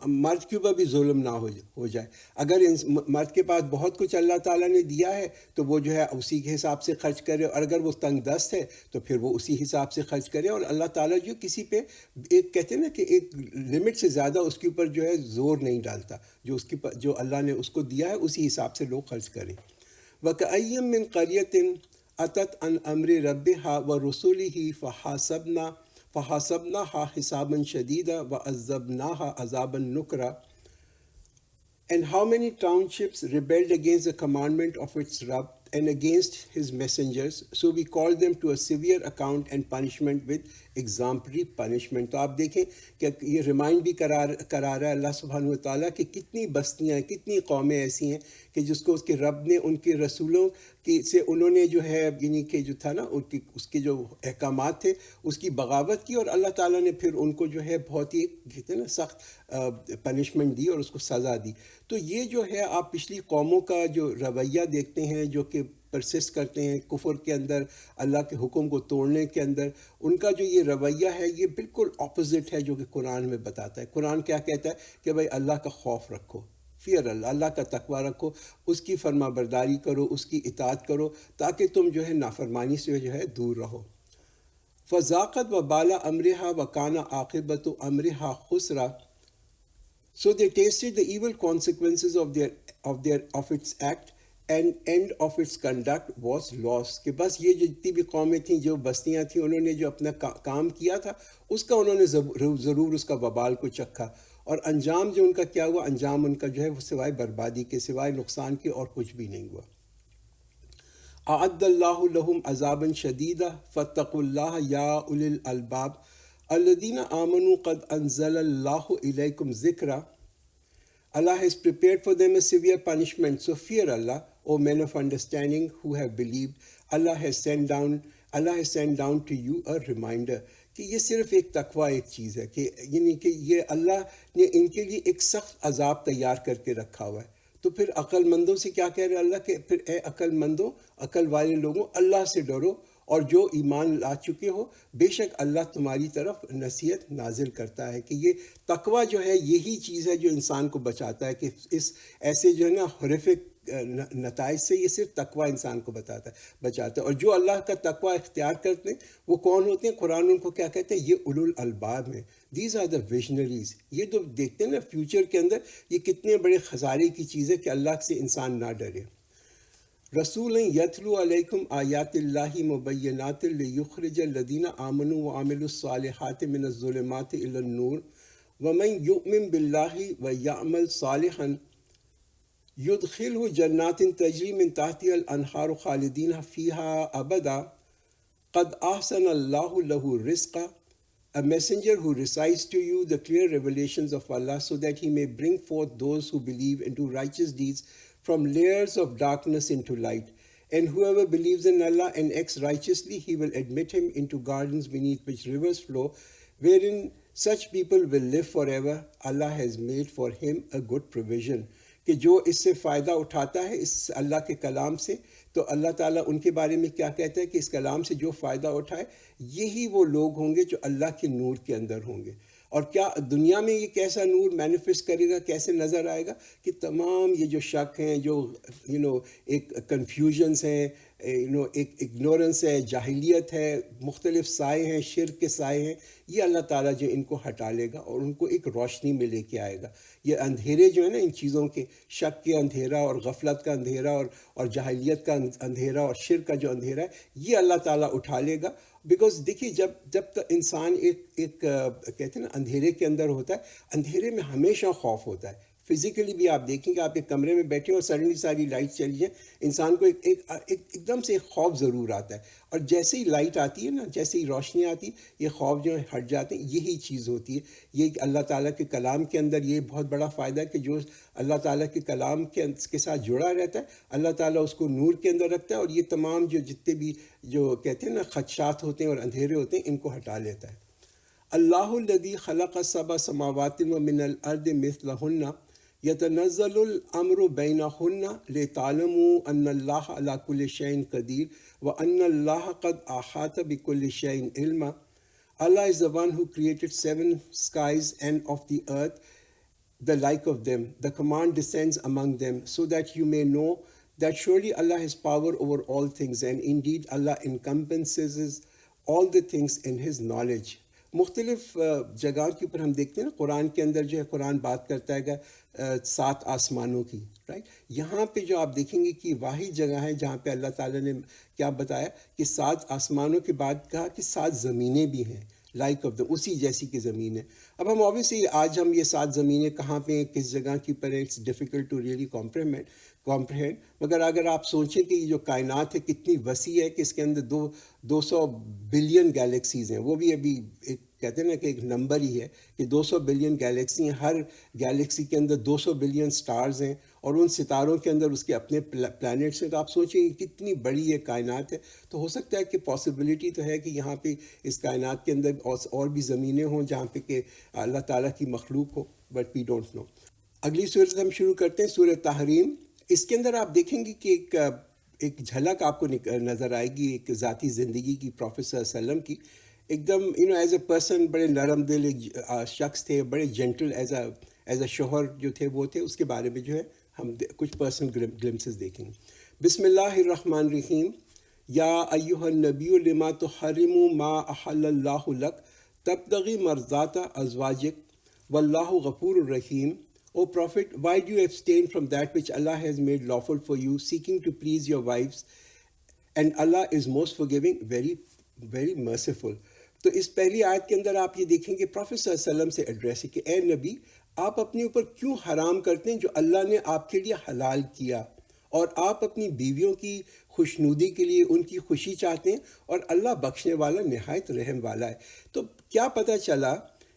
مرد کے اوپر بھی ظلم نہ ہو جائے۔ اگر مرد کے پاس بہت کچھ اللہ تعالیٰ نے دیا ہے تو وہ جو ہے اسی کے حساب سے خرچ کرے، اور اگر وہ تنگ دست ہے تو پھر وہ اسی حساب سے خرچ کرے، اور اللہ تعالیٰ جو کسی پہ ایک کہتے ہیں نا کہ ایک لمٹ سے زیادہ اس کے اوپر جو ہے زور نہیں ڈالتا، جو اللہ نے اس کو دیا ہے اسی حساب سے لوگ خرچ کریں۔ وَكَأَيٍّ مِّن قَرْيَةٍ أَتَتْ عَنْ أَمْرِ رَبِّهَا وَرُسُلِهِ فَحَاسَبْنَاهَا حِسَابًا شَدِيدًا وَعَذَّبْنَاهَا عَذَابًا نُكْرًا۔ And how many townships rebelled against the commandment of its Rabb and against his messengers, so we called them to a severe account and punishment with exemplary punishment۔ تو آپ دیکھیں کہ یہ ریمائنڈ بھی کرا رہا ہے اللہ سبحانہ وتعالیٰ کہ کتنی بستیاں ہیں، کتنی قومیں ایسی ہیں کہ جس کو اس کے رب نے ان کے رسولوں سے انہوں نے جو ہے یعنی کہ جو تھا نا اس کے جو احکامات تھے اس کی بغاوت کی، اور اللہ تعالیٰ نے پھر ان کو جو ہے بہت ہی کہتے ہیں نا سخت پنشمنٹ دی اور اس کو سزا دی۔ تو یہ جو ہے آپ پچھلی قوموں کا جو رویہ دیکھتے ہیں جو کہ پرسسٹ کرتے ہیں کفر کے اندر، اللہ کے حکم کو توڑنے کے اندر، ان کا جو یہ رویہ ہے یہ بالکل اپوزٹ ہے جو کہ قرآن میں بتاتا ہے۔ قرآن کیا کہتا ہے کہ بھائی اللہ کا خوف رکھو، فیئر اللہ کا تقوی رکھو، اس کی فرما برداری کرو، اس کی اطاعت کرو، تاکہ تم جو ہے نافرمانی سے جو ہے دور رہو۔ فَذَاقَتْ وَبَالَ أَمْرِهَا وَكَانَ عَاقِبَةُ أَمْرِهَا خُسْرًا. So they tasted the evil consequences of its act, and end of its conduct was loss. کہ بس یہ جتنی بھی قومیں تھیں، جو بستیاں تھیں، انہوں نے جو اپنا کام کیا تھا اس کا انہوں نے ضرور اس کا وبال کو چکھا، اور انجام جو ان کا کیا ہوا، انجام ان کا جو ہے وہ سوائے بربادی کے، سوائے نقصان کے اور کچھ بھی نہیں ہوا۔ اعد اللہ لہم عذابا شدیدا فاتقوا اللہ یا اولی الالباب الذین آمنوا قد انزل اللہ الیکم ذکرا. Allah has prepared for them a severe punishment, so fear Allah, O men of understanding who have believed. Allah has sent down to you a reminder. کہ یہ صرف ایک تقوی ایک چیز ہے، کہ یعنی کہ یہ اللہ نے ان کے لیے ایک سخت عذاب تیار کر کے رکھا ہوا ہے۔ تو پھر عقل مندوں سے کیا کہہ رہے اللہ کہ پھر اے عقل مندوں، عقل والے لوگوں، اللہ سے ڈرو، اور جو ایمان لا چکے ہو بے شک اللہ تمہاری طرف نصیحت نازل کرتا ہے۔ کہ یہ تقوی جو ہے یہی چیز ہے جو انسان کو بچاتا ہے، کہ اس ایسے جو ہے نا ہورفک نتائج سے یہ صرف تقوی انسان کو بچاتا ہے۔ اور جو اللہ کا تقوی اختیار کرتے ہیں وہ کون ہوتے ہیں؟ قرآن ان کو کیا کہتے ہیں؟ یہ اولو الالباب ہیں۔ These are the visionaries. یہ تو دیکھتے ہیں نا فیوچر کے اندر یہ کتنے بڑے خسارے کی چیز ہے کہ اللہ سے انسان نہ ڈرے۔ رسول یتلو علیکم آیات اللہ مبینات لیخرج الذین آمنوا وعملوا الصالحات من الظلمات الی النور ومن یؤمن باللہ ویعمل صالحا یدخلہ جنات تجری من تحتہا الانہار خالدین فیہا ابدا قد احسن اللہ لہ رزقا. A messenger who recites to you the clear revelations of Allah so that he may bring forth those who believe into righteous deeds from layers of darkness into light. And whoever believes in Allah and acts righteously, he will admit him into gardens beneath which rivers flow, wherein such people will live forever. Allah has made for him a good provision. کہ جو اس سے فائدہ اٹھاتا ہے اس اللہ کے کلام سے، تو اللہ تعالیٰ ان کے بارے میں کیا کہتا ہے کہ اس کلام سے جو فائدہ اٹھائے یہی وہ لوگ ہوں گے جو اللہ کے نور کے اندر ہوں گے۔ اور کیا دنیا میں یہ کیسا نور مینیفیسٹ کرے گا، کیسے نظر آئے گا؟ کہ تمام یہ جو شک ہیں، جو ایک کنفیوژنس ہیں، ایک اگنورنس ہے، جاہلیت ہے، مختلف سائے ہیں، شرک کے سائے ہیں، یہ اللہ تعالیٰ جو ان کو ہٹا لے گا اور ان کو ایک روشنی میں لے کے آئے گا۔ یہ اندھیرے جو ہیں نا ان چیزوں کے، شک کے اندھیرا اور غفلت کا اندھیرا اور جاہلیت کا اندھیرا اور شرک کا جو اندھیرا ہے، یہ اللہ تعالیٰ اٹھا لے گا۔ بیکاز دیکھیے جب تک انسان ایک کہتے ہیں نا اندھیرے کے اندر ہوتا ہے، اندھیرے میں ہمیشہ خوف ہوتا ہے۔ فزیکلی بھی آپ دیکھیں کہ آپ ایک کمرے میں بیٹھے اور سڈنلی ساری لائٹ چلی جائیں، انسان کو ایک دم سے ایک خوف ضرور آتا ہے، اور جیسے ہی لائٹ آتی ہے نا، جیسے ہی روشنی آتی، یہ خوف جو ہے ہٹ جاتے ہیں۔ یہی چیز ہوتی ہے، یہ اللہ تعالیٰ کے کلام کے اندر یہ بہت بڑا فائدہ ہے کہ جو اللہ تعالیٰ کے کلام کے ساتھ جڑا رہتا ہے، اللہ تعالیٰ اس کو نور کے اندر رکھتا ہے، اور یہ تمام جتنے بھی جو کہتے ہیں نا خدشات ہوتے ہیں اور اندھیرے ہوتے ہیں، ان کو ہٹا لیتا ہے۔ اللہ الذی خلق سبع سماوات ومن الارض مثلہن یتنزل الامر بینہن لتعلموا ان اللہ علی کل شیء قدیر وان اللہ قد احاط بکل شیء علما. Allah is the one who created 7 skies and of the earth the like of them. The command descends among them so that you may know that surely Allah has power over all things, and indeed Allah encompasses all the things in his knowledge. مختلف جگہوں کے اوپر ہم دیکھتے ہیں نا قرآن کے اندر جو ہے قرآن بات کرتا ہے کہ 7 آسمانوں کی، رائٹ؟ یہاں پہ جو آپ دیکھیں گے کہ واحد جگہ ہے جہاں پہ اللہ تعالیٰ نے کیا بتایا کہ 7 آسمانوں کے بعد کہا کہ 7 زمینیں بھی ہیں لائک آف دم، اسی جیسی کی زمین ہے۔ اب ہم اوبیسلی آج ہم یہ 7 زمینیں کہاں پہ ہیں، کس جگہ کی پر ہیں، it's difficult to really comprehend, مگر اگر آپ سوچیں کہ یہ جو کائنات ہے کتنی وسیع ہے، کہ اس کے اندر 200 بلین گیلیکسیز ہیں، وہ بھی ابھی ایک کہتے ہیں نا کہ ایک نمبر ہی ہے کہ 200 بلین گیلیکسی ہیں، ہر گیلیکسی کے اندر 200 بلین سٹارز ہیں، اور ان ستاروں کے اندر اس کے اپنے پلانٹس ہیں۔ تو آپ سوچیں کہ کتنی بڑی یہ کائنات ہے، تو ہو سکتا ہے کہ پاسبلٹی تو ہے کہ یہاں پہ اس کائنات کے اندر اور بھی زمینیں ہوں جہاں پہ کہ اللہ تعالیٰ کی مخلوق ہو، بٹ وی ڈونٹ نو۔ اگلی صورت ہم شروع کرتے ہیں، سورہ تحریم۔ اس کے اندر آپ دیکھیں گے کہ ایک جھلک آپ کو نظر آئے گی ایک ذاتی زندگی کی، پروفیٹ صلی اللہ علیہ وسلم کی۔ ایک دم ایز اے پرسن بڑے نرم دل ایک شخص تھے، بڑے جینٹل ایز اے شوہر جو تھے وہ تھے، اس کے بارے میں جو ہے ہم کچھ پرسنل گلمسز دیکھیں گے۔ بسم اللہ الرحمن الرحیم۔ یا ایہا النبی لما تحرم ما احل اللہ لک تبتغی مرضات ازواجک واللہ غفور الرحیم. O Prophet, why do you abstain from that which Allah has made lawful for you, seeking to please your wives? And Allah is most forgiving, very, very merciful. تو اس پہلی آیت کے اندر آپ یہ دیکھیں کہ پروفیٹ صلی اللہ علیہ وسلم سے ایڈریس ہے کہ اے نبی، آپ اپنے اوپر کیوں حرام کرتے ہیں جو اللہ نے آپ کے لیے حلال کیا، اور آپ اپنی بیویوں کی خوشنودی کے لیے ان کی خوشی چاہتے ہیں، اور اللہ بخشنے والا نہایت رحم والا ہے. تو کیا پتہ چلا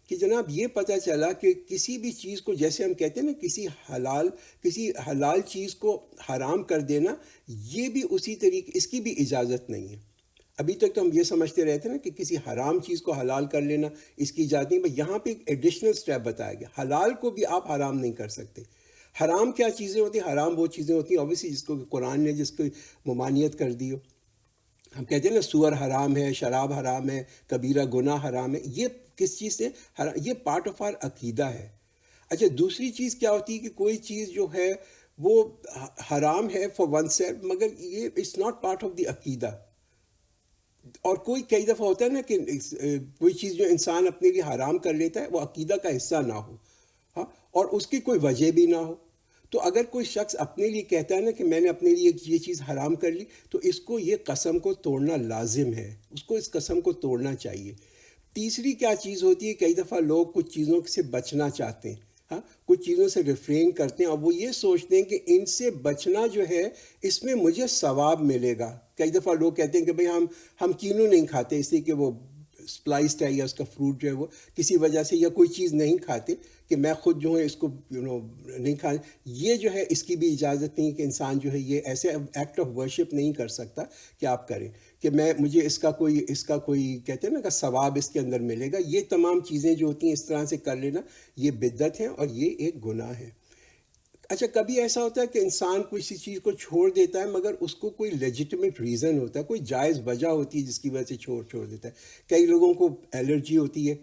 کہ جناب یہ پتہ چلا کہ کسی بھی چیز کو، جیسے ہم کہتے ہیں نا، کسی حلال چیز کو حرام کر دینا، یہ بھی اسی طریقے، اس کی بھی اجازت نہیں ہے. ابھی تک تو ہم یہ سمجھتے رہتے ہیں نا کہ کسی حرام چیز کو حلال کر لینا اس کی اجازت نہیں، بس یہاں پہ ایک ایڈیشنل سٹیپ بتایا گیا، حلال کو بھی آپ حرام نہیں کر سکتے. حرام کیا چیزیں ہوتی ہیں؟ حرام وہ چیزیں ہوتی ہیں اوبیسلی جس کو قرآن نے جس کی ممانعت کر دی ہو. ہم کہتے ہیں نا سور حرام ہے، شراب حرام ہے، کبیرہ گناہ حرام ہے. یہ کس چیز سے حرام؟ یہ پارٹ آف آر عقیدہ ہے. اچھا، دوسری چیز کیا ہوتی ہے کہ کوئی چیز جو ہے وہ حرام ہے فار ون سیلف، مگر یہ it's not part of the عقیدہ. اور کئی دفعہ ہوتا ہے نا کہ کوئی چیز جو انسان اپنے لیے حرام کر لیتا ہے وہ عقیدہ کا حصہ نہ ہو، ہاں، اور اس کی کوئی وجہ بھی نہ ہو. تو اگر کوئی شخص اپنے لیے کہتا ہے نا کہ میں نے اپنے لیے یہ چیز حرام کر لی، تو اس کو یہ قسم کو توڑنا لازم ہے، اس کو اس قسم کو توڑنا چاہیے. تیسری کیا چیز ہوتی ہے، کئی دفعہ لوگ کچھ چیزوں سے بچنا چاہتے ہیں، ہاں، کچھ چیزوں سے ریفرین کرتے ہیں، اور وہ یہ سوچتے ہیں کہ ان سے بچنا جو ہے اس میں مجھے ثواب ملے گا. کئی دفعہ لوگ کہتے ہیں کہ بھئی ہم کینو نہیں کھاتے اس لیے کہ وہ سپلائسڈ ہے، یا اس کا فروٹ جو ہے وہ کسی وجہ سے، یا کوئی چیز نہیں کھاتے کہ میں خود جو ہے اس کو نہیں کھا. یہ جو ہے اس کی بھی اجازت نہیں کہ انسان جو ہے یہ ایسے ایکٹ آف ورشپ نہیں کر سکتا کہ آپ کریں کہ مجھے اس کا کوئی کہتے ہیں نا کہ ثواب اس کے اندر ملے گا. یہ تمام چیزیں جو ہوتی ہیں اس طرح سے کر لینا، یہ بدعت ہے اور یہ ایک گناہ ہے. اچھا، کبھی ایسا ہوتا ہے کہ انسان کسی چیز کو چھوڑ دیتا ہے مگر اس کو کوئی لیجیٹمیٹ ریزن ہوتا ہے، کوئی جائز وجہ ہوتی ہے جس کی وجہ سے چھوڑ دیتا ہے. کئی لوگوں کو الرجی ہوتی ہے،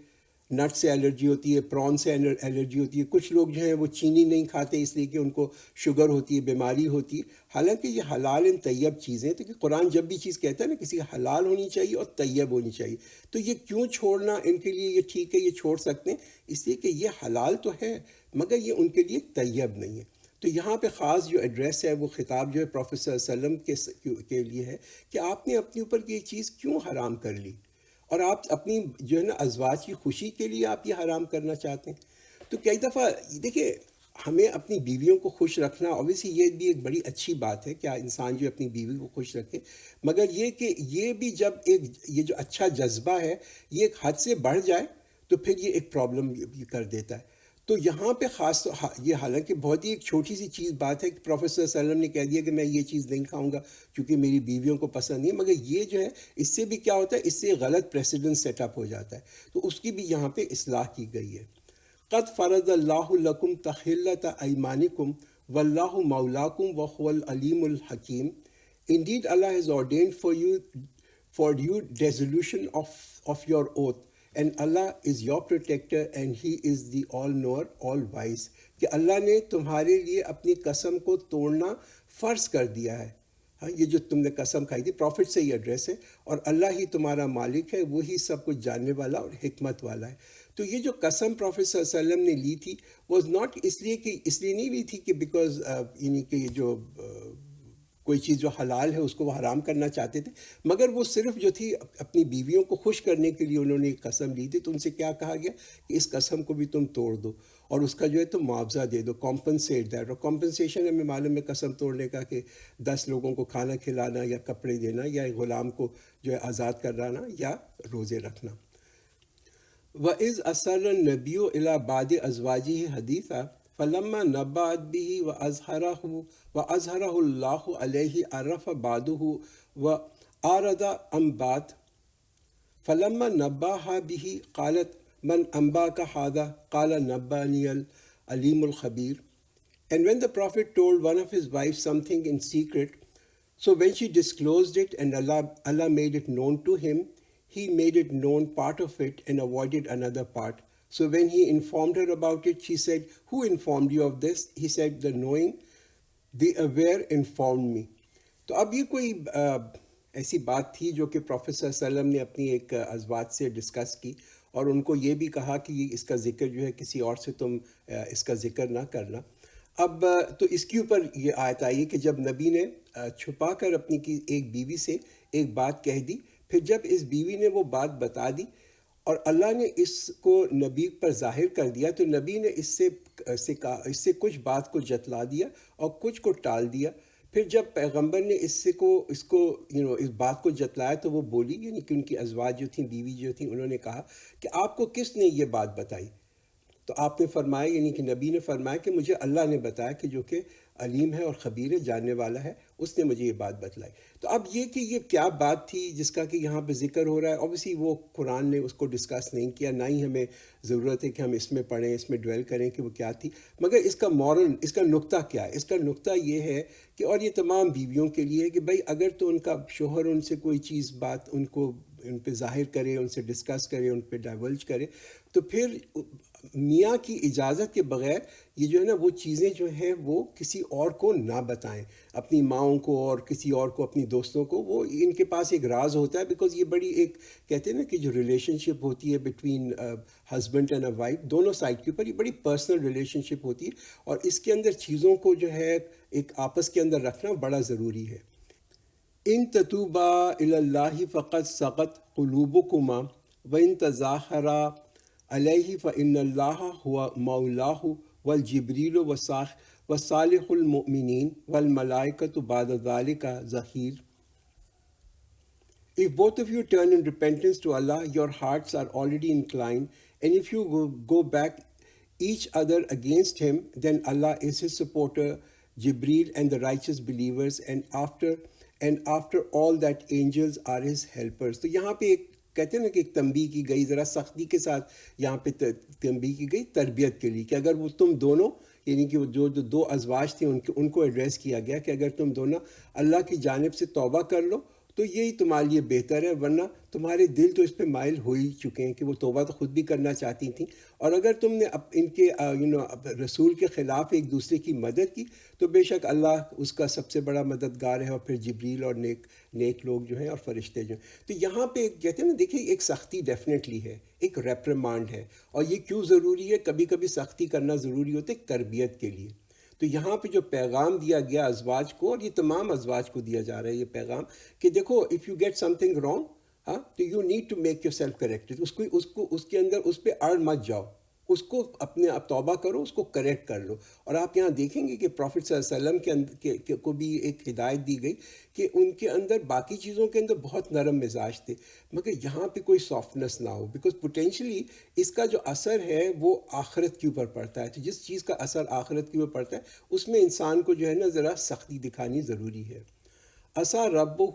نٹ سے الرجی ہوتی ہے، پران سے الرجی ہوتی ہے. کچھ لوگ جو ہیں وہ چینی نہیں کھاتے اس لیے کہ ان کو شوگر ہوتی ہے، بیماری ہوتی ہے. حالانکہ یہ حلال ان طیب چیزیں، تو کہ قرآن جب بھی چیز کہتا ہے نا کسی حلال ہونی چاہیے اور طیب ہونی چاہیے، تو یہ کیوں چھوڑنا ان کے لیے یہ ٹھیک ہے، یہ چھوڑ سکتے ہیں اس لیے کہ یہ حلال تو ہے مگر یہ ان کے لیے طیب نہیں ہے. تو یہاں پہ خاص جو ایڈریس ہے، وہ خطاب جو ہے پروفیٹ صلی اللہ علیہ وسلم کے لیے ہے کہ آپ نے اپنے اوپر یہ چیز کیوں حرام کر لی، اور آپ اپنی جو ہے نا ازواج کی خوشی کے لیے آپ یہ حرام کرنا چاہتے ہیں. تو کئی دفعہ دیکھیں، ہمیں اپنی بیویوں کو خوش رکھنا اوبیسلی یہ بھی ایک بڑی اچھی بات ہے کہ انسان جو اپنی بیوی کو خوش رکھے، مگر یہ کہ یہ بھی جب یہ جو اچھا جذبہ ہے یہ ایک حد سے بڑھ جائے تو پھر یہ ایک پرابلم کر دیتا ہے. تو یہاں پہ خاص یہ حالانکہ بہت ہی ایک چھوٹی سی چیز بات ہے کہ پروفیٹ صلی اللہ علیہ وسلم نے کہہ دیا کہ میں یہ چیز نہیں کھاؤں گا کیونکہ میری بیویوں کو پسند نہیں ہے، مگر یہ جو ہے اس سے بھی کیا ہوتا ہے، اس سے غلط پریسیڈنٹ سیٹ اپ ہو جاتا ہے. تو اس کی بھی یہاں پہ اصلاح کی گئی ہے. قد فرض اللہ لکم تحلۃ ایمانکم واللہ مولاکم وهو العلیم الحکیم. Indeed, Allah has ordained for you dissolution of your oath, and Allah is your protector and he is the all knower, all wise. کہ اللہ نے تمہارے لیے اپنی قسم کو توڑنا فرض کر دیا ہے. ہاں، یہ جو تم نے قسم کھائی تھی، پروفٹ سے یہ ایڈریس ہے، اور اللہ ہی تمہارا مالک ہے، وہی سب کچھ جاننے والا اور حکمت والا ہے. تو یہ جو قسم پروفٹ صلی اللہ علیہ وسلم نے لی تھی واز ناٹ اس لیے نہیں لی تھی کہ بیکاز یعنی کہ یہ جو کوئی چیز جو حلال ہے اس کو وہ حرام کرنا چاہتے تھے، مگر وہ صرف جو تھی اپنی بیویوں کو خوش کرنے کے لیے انہوں نے ایک قسم لی تھی. تو ان سے کیا کہا گیا کہ اس قسم کو بھی تم توڑ دو اور اس کا جو ہے تم معاوضہ دے دو، کمپنسیٹ دیٹ. اور کمپنسیشن ہمیں معلوم ہے قسم توڑنے کا کہ 10 لوگوں کو کھانا کھلانا یا کپڑے دینا یا ایک غلام کو جو ہے آزاد کرانا یا روزے رکھنا. وَإِذْ أَسَرَّ النَّبِيُّ إِلَىٰ بَعْضِ أَزْوَاجِهِ حَدِيثًا فَلَمَّا نَبَّأَتْ بِهِ وَأَظْهَرَهُ اللَّهُ عَلَيْهِ عَرَّفَ بَعْضَهُ وَأَعْرَضَ عَنْ بَعْضٍ. فَلَمَّا نَبَّأَهَا بِهِ قَالَتْ مَنْ أَنبَأَكَ هَٰذَا قَالَ نَبَّأَنِيَ الْعَلِيمُ الْخَبِيرُ. And when the Prophet told one of his wives something in secret, so when she disclosed it and Allah made it known to him, he made it known part of it and avoided another part. So when he informed her about it, she said, "Who informed you of this?" He said, "The knowing, the aware informed me." تو اب یہ کوئی ایسی بات تھی جو کہ prophet صلی اللہ علیہ وسلم نے اپنی ایک ازواج سے ڈسکس کی، اور ان کو یہ بھی کہا کہ اس کا ذکر جو ہے کسی اور سے تم اس کا ذکر نہ کرنا۔ اب تو اس کے اوپر یہ آیت آئی کہ جب نبی نے چھپا کر اپنی کی ایک بیوی سے ایک بات کہہ دی، پھر جب اس بیوی نے وہ بات بتا دی اور اللہ نے اس کو نبی پر ظاہر کر دیا، تو نبی نے اس سے کچھ بات کو جتلا دیا اور کچھ کو ٹال دیا۔ پھر جب پیغمبر نے اس بات کو جتلایا تو وہ بولی، یعنی کہ ان کی ازواج جو تھیں، بیوی جو تھیں، انہوں نے کہا کہ آپ کو کس نے یہ بات بتائی؟ تو آپ نے فرمایا، یعنی کہ نبی نے فرمایا کہ مجھے اللہ نے بتایا، کہ جو کہ علیم ہے اور خبیر ہے، جاننے والا ہے، اس نے مجھے یہ بات بتلائی۔ تو اب یہ کہ یہ کیا بات تھی جس کا کہ یہاں پہ ذکر ہو رہا ہے، اوبیسلی وہ قرآن نے اس کو ڈسکس نہیں کیا، نہ ہی ہمیں ضرورت ہے کہ ہم اس میں پڑھیں، اس میں ڈویل کریں کہ وہ کیا تھی، مگر اس کا مورل، اس کا نقطہ کیا ہے؟ اس کا نقطہ یہ ہے کہ، اور یہ تمام بیویوں کے لیے ہے کہ بھائی اگر تو ان کا شوہر ان سے کوئی چیز بات ان پہ ظاہر کرے، ان سے ڈسکس کرے، ان پہ ڈائیولج کرے، تو پھر میاں کی اجازت کے بغیر یہ جو ہے نا وہ چیزیں جو ہیں وہ کسی اور کو نہ بتائیں، اپنی ماؤں کو اور کسی اور کو، اپنی دوستوں کو۔ وہ ان کے پاس ایک راز ہوتا ہے، بیکاز یہ بڑی ایک کہتے ہیں نا کہ جو ریلیشن شپ ہوتی ہے between husband and a wife, دونوں سائڈ کے اوپر یہ بڑی پرسنل ریلیشن شپ ہوتی ہے، اور اس کے اندر چیزوں کو جو ہے ایک آپس کے اندر رکھنا بڑا ضروری ہے۔ ان تتوبا الی اللہ فقد سقط قلوبکما وان تظاہرا علیہ فإن اللہ هو مولاہ والجبریل وصالح المؤمنین والملائکۃ بعد ذلک Zaheer. If both of you turn in repentance to Allah, your hearts are already inclined, and if you go back each other against him, then Allah is his supporter, Jibreel and the righteous believers, and after all that angels are his helpers۔ تو یہاں پہ ایک کہتے ہیں نا کہ ایک تنبیہ کی گئی، ذرا سختی کے ساتھ یہاں پہ تنبیہ کی گئی تربیت کے لیے، کہ اگر وہ تم دونوں، یعنی کہ وہ جو دو ازواج تھیں ان کو ایڈریس کیا گیا کہ اگر تم دونوں اللہ کی جانب سے توبہ کر لو تو یہی تمہارے لیے بہتر ہے، ورنہ تمہارے دل تو اس پہ مائل ہو ہی چکے ہیں کہ وہ توبہ تو خود بھی کرنا چاہتی تھیں، اور اگر تم نے ان کے رسول کے خلاف ایک دوسرے کی مدد کی تو بے شک اللہ اس کا سب سے بڑا مددگار ہے، اور پھر جبریل اور نیک لوگ جو ہیں اور فرشتے جو ہیں۔ تو یہاں پہ کہتے ہیں نا، دیکھیں ایک سختی ڈیفینیٹلی ہے، ایک ریپریمانڈ ہے، اور یہ کیوں ضروری ہے؟ کبھی کبھی سختی کرنا ضروری ہوتا ہے ایک تربیت کے لیے۔ تو یہاں پہ جو پیغام دیا گیا ازواج کو، اور یہ تمام ازواج کو دیا جا رہا ہے یہ پیغام، کہ دیکھو if you get something wrong, تو you need to make yourself correct, اس کے اندر اس پہ اڑ مت جاؤ، اس کو اپنے آپ توبہ کرو، اس کو کریکٹ کر لو۔ اور آپ یہاں دیکھیں گے کہ پروفٹ صلی اللہ علیہ وسلم کو بھی ایک ہدایت دی گئی کہ ان کے اندر باقی چیزوں کے اندر بہت نرم مزاج تھے، مگر یہاں پہ کوئی سافٹنس نہ ہو، بیکاز پوٹینشلی اس کا جو اثر ہے وہ آخرت کے اوپر پڑتا ہے۔ تو جس چیز کا اثر آخرت کے اوپر پڑتا ہے اس میں انسان کو جو ہے نا ذرا سختی دکھانی ضروری ہے۔ عسیٰ ربہ